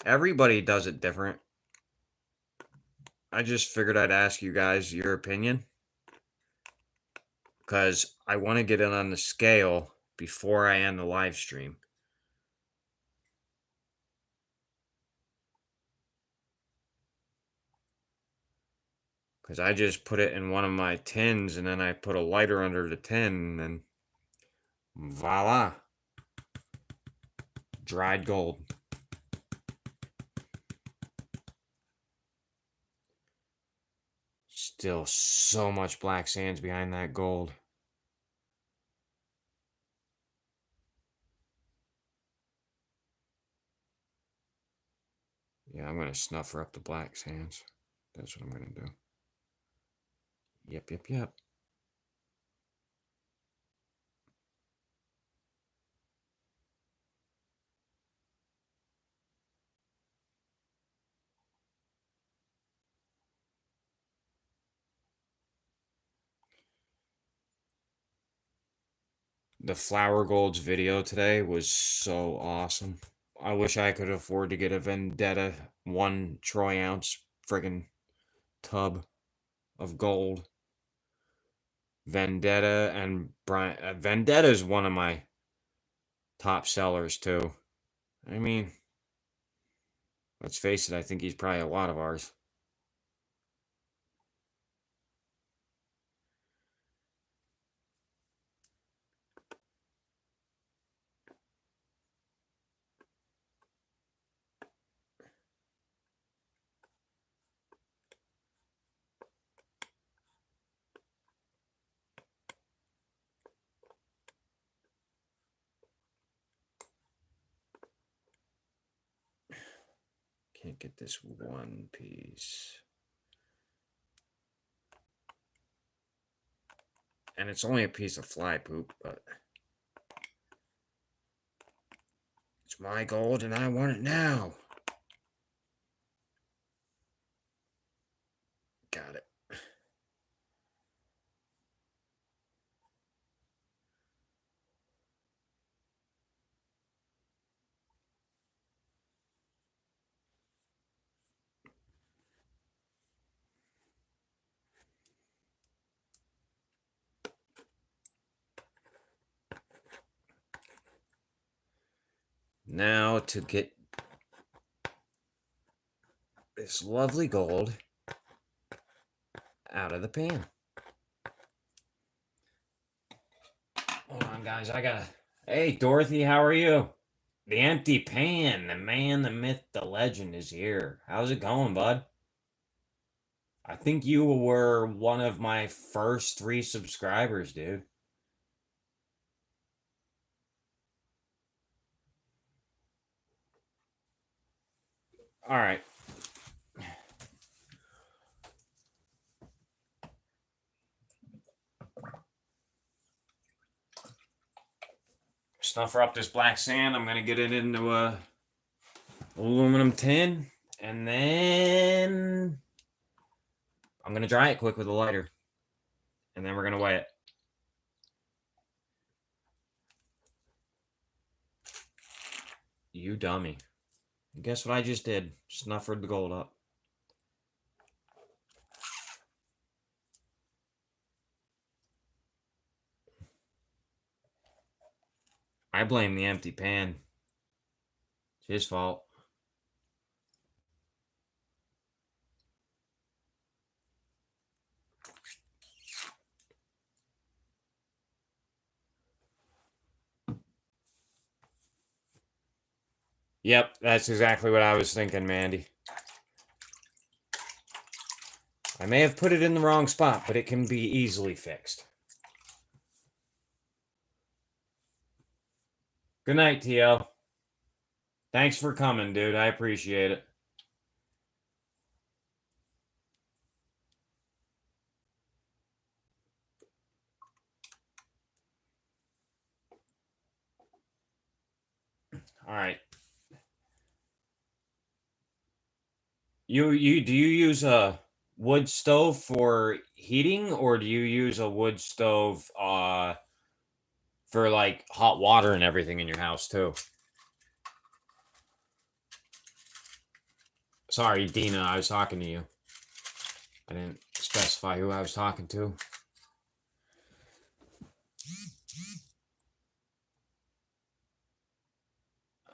Everybody does it different. I just figured I'd ask you guys your opinion. Because I want to get it on the scale before I end the live stream. Because I just put it in one of my tins and then I put a lighter under the tin and voila. Dried gold. Still so much black sands behind that gold. Yeah, I'm going to snuffer up the black sands. That's what I'm going to do. Yep. The Flower Gold's video today was so awesome. I wish I could afford to get a Vendetta 1 troy ounce friggin' tub of gold. Vendetta and Brian. Vendetta is one of my top sellers too. I mean, let's face it, I think he's probably a lot of ours. Can't get this one piece. And it's only a piece of fly poop, but it's my gold and I want it now. Got it. Now to get this lovely gold out of the pan. Hold on, guys. I gotta. Hey, Dorothy, how are you? The empty pan, the man, the myth, the legend is here. How's it going, bud? I think you were one of my first 3 subscribers, dude. All right. Snuffer up this black sand. I'm gonna get it into a aluminum tin, and then I'm gonna dry it quick with a lighter, and then we're gonna weigh it. You dummy. Guess what I just did? Snuffered the gold up. I blame the empty pan. It's his fault. Yep, that's exactly what I was thinking, Mandy. I may have put it in the wrong spot, but it can be easily fixed. Good night, T.O. Thanks for coming, dude. I appreciate it. All right. You do you use a wood stove for heating, or do you use a wood stove for like hot water and everything in your house too? Sorry, Dina, I was talking to you. I didn't specify who I was talking to.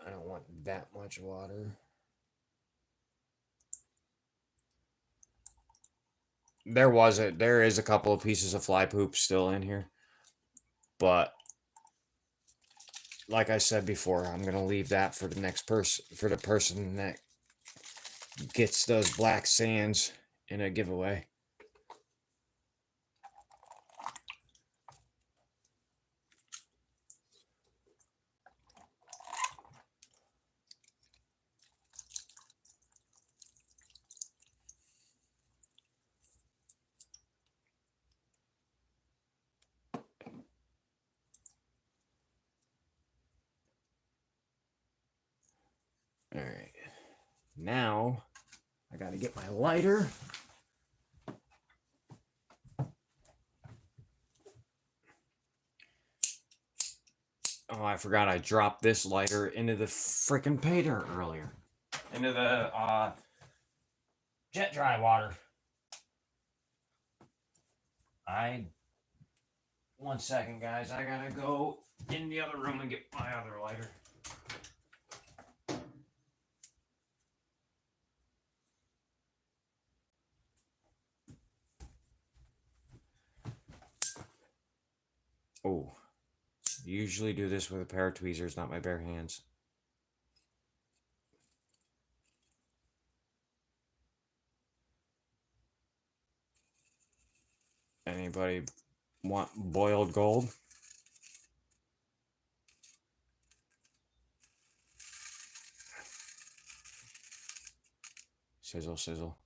I don't want that much water. There is a couple of pieces of fly poop still in here. But like I said before, I'm gonna leave that for the next person, for the person that gets those black sands in a giveaway. All right, now I gotta get my lighter. Oh, I forgot I dropped this lighter into the freaking pay dirt earlier. Into the jet dry water. One second, guys. I gotta go in the other room and get my other lighter. Oh, usually do this with a pair of tweezers, not my bare hands. Anybody want boiled gold? Sizzle, sizzle.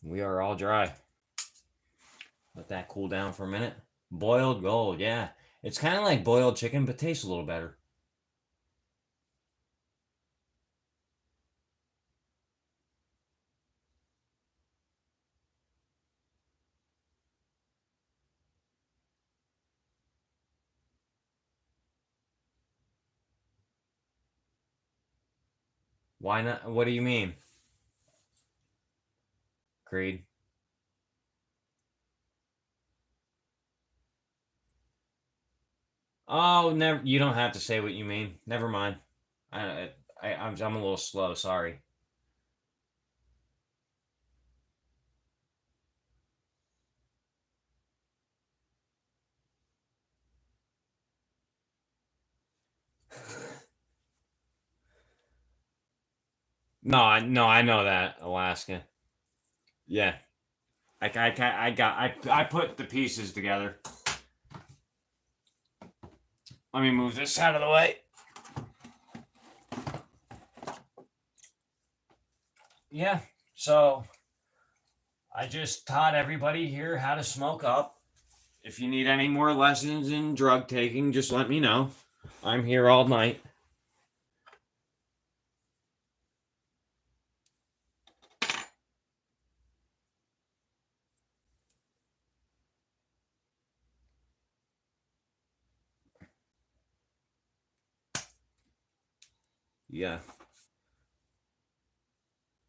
We are all dry. Let that cool down for a minute. Boiled gold, yeah. It's kind of like boiled chicken, but tastes a little better. Why not? What do you mean? Creed? Oh, never. You don't have to say what you mean. Never mind. I'm a little slow. Sorry. No, I know that Alaska. Yeah, I put the pieces together. Let me move this out of the way. Yeah. So I just taught everybody here how to smoke up. If you need any more lessons in drug taking, just let me know. I'm here all night. Yeah.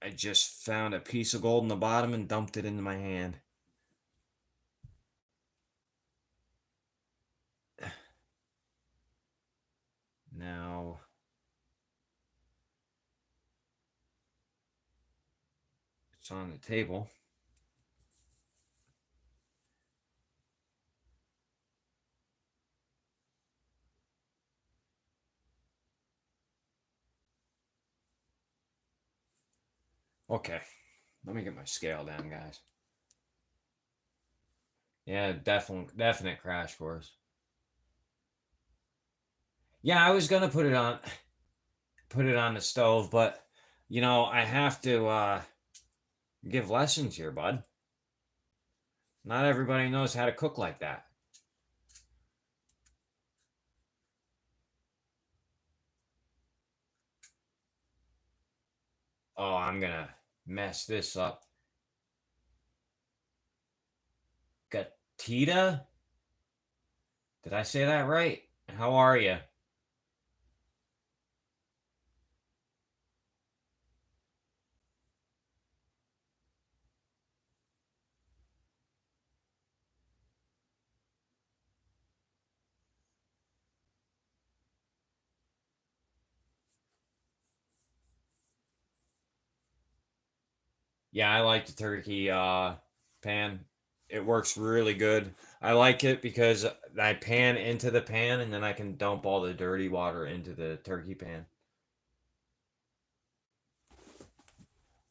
I just found a piece of gold in the bottom and dumped it into my hand. Now, it's on the table. Okay. Let me get my scale down, guys. Yeah, definite crash course. Yeah, I was gonna put it on the stove, but I have to give lessons here, bud. Not everybody knows how to cook like that. Oh, I'm gonna mess this up. Gatita? Did I say that right? How are you? Yeah, I like the turkey pan. It works really good. I like it because I pan into the pan and then I can dump all the dirty water into the turkey pan.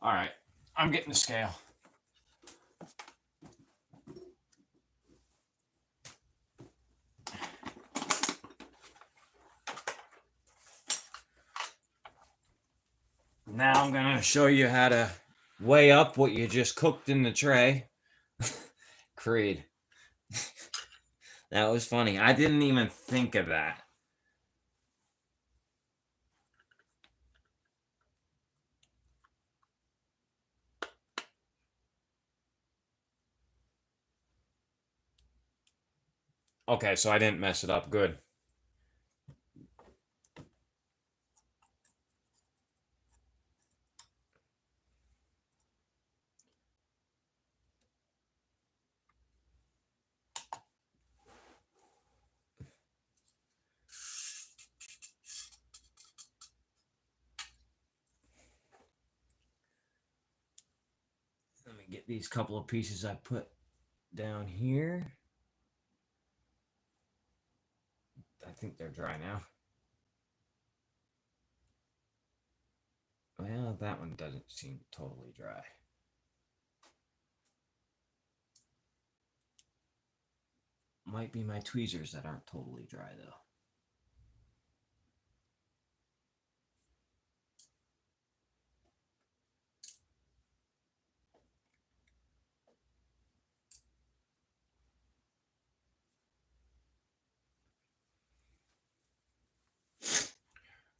All right, I'm getting the scale. Now I'm gonna show you how to weigh up what you just cooked in the tray. Creed. That was funny. I didn't even think of that. Okay, so I didn't mess it up. Good. Let me get these couple of pieces I put down here. I think they're dry now. Well, that one doesn't seem totally dry. Might be my tweezers that aren't totally dry, though.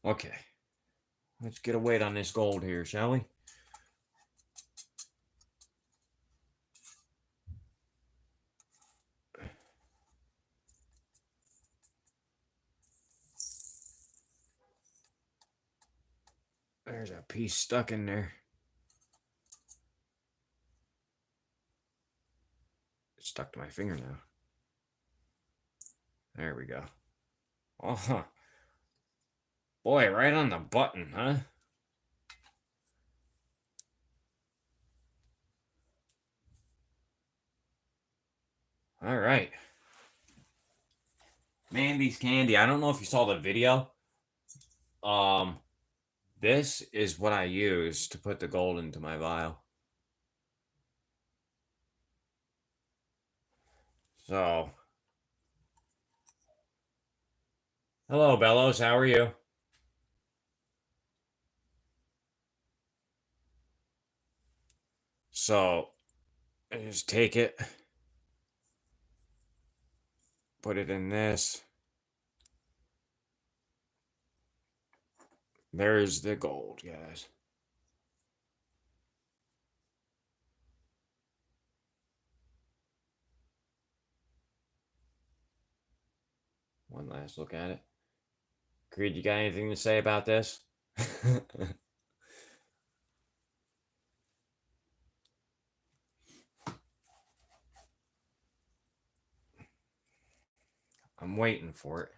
Okay. Let's get a weight on this gold here, shall we? There's a piece stuck in there. It's stuck to my finger now. There we go. Oh, boy, right on the button, huh? All right. Mandy's Candy. I don't know if you saw the video. Um, this is what I use to put the gold into my vial. So, hello, Bellows. How are you? So, I just take it, put it in this. There's the gold, guys. One last look at it. Creed, you got anything to say about this? I'm waiting for it.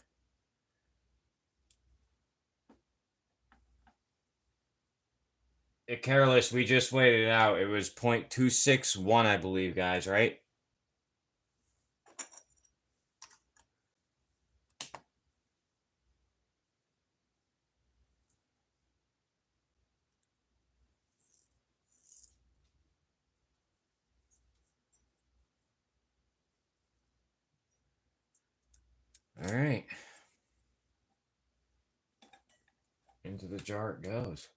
Careless, we just waited it out. It was 0.261, I believe, guys, right? All right. Into the jar it goes.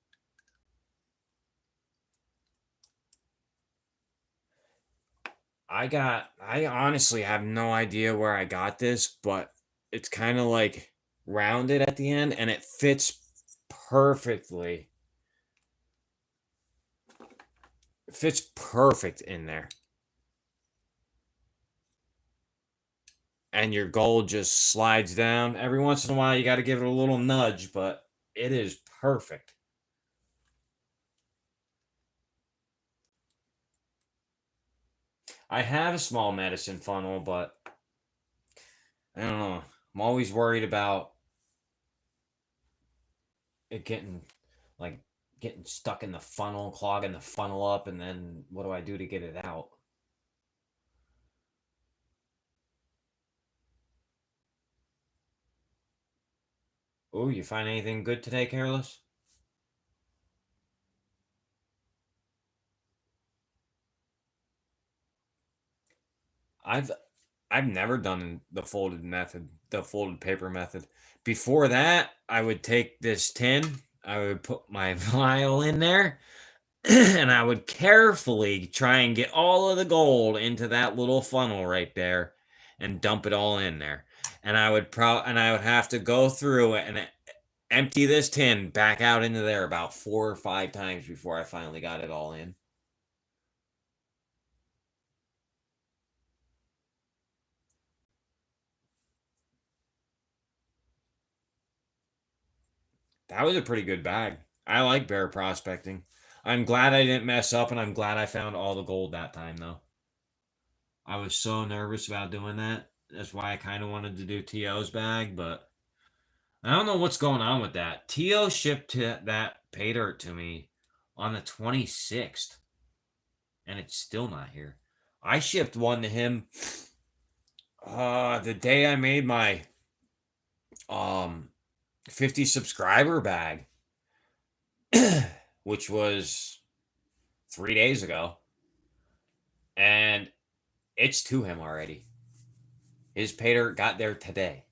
I honestly have no idea where I got this, but it's kind of like rounded at the end and it fits perfectly. It fits perfect in there. And your gold just slides down. Every once in a while, you got to give it a little nudge, but it is perfect. I have a small medicine funnel, but I don't know. I'm always worried about it getting stuck in the funnel, clogging the funnel up, and then what do I do to get it out? Oh, you find anything good today, Careless? I've I've never done the folded method, the folded paper method. Before that, I would take this tin, I would put my vial in there, and I would carefully try and get all of the gold into that little funnel right there and dump it all in there. And I would have to go through and empty this tin back out into there about 4 or 5 times before I finally got it all in. That was a pretty good bag. I like bear prospecting. I'm glad I didn't mess up, and I'm glad I found all the gold that time, though. I was so nervous about doing that. That's why I kind of wanted to do TO's bag, but I don't know what's going on with that. TO shipped that pay dirt to me on the 26th, and it's still not here. I shipped one to him the day I made my um 50 subscriber bag, which was 3 days ago, and it's to him already. His pay dirt got there today.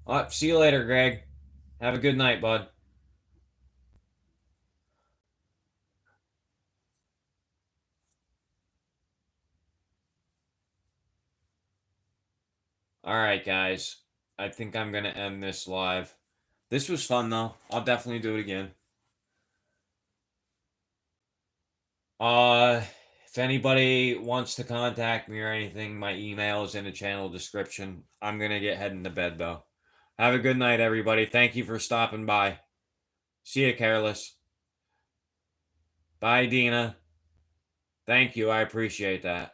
All right, see you later, Greg. Have a good night, bud. All right, guys. I think I'm going to end this live. This was fun, though. I'll definitely do it again. Uh, if anybody wants to contact me or anything, my email is in the channel description. I'm going to get heading to bed, though. Have a good night, everybody. Thank you for stopping by. See you, Careless. Bye, Dina. Thank you. I appreciate that.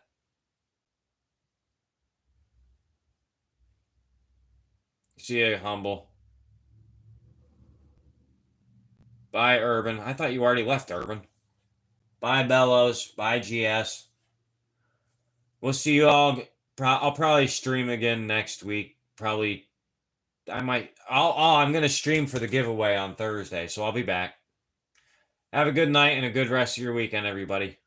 See you, Humble. Bye, Urban. I thought you already left, Urban. Bye, Bellows. Bye, GS. We'll see you all. I'll probably stream again next week. Probably. I might. I'm going to stream for the giveaway on Thursday, so I'll be back. Have a good night and a good rest of your weekend, everybody.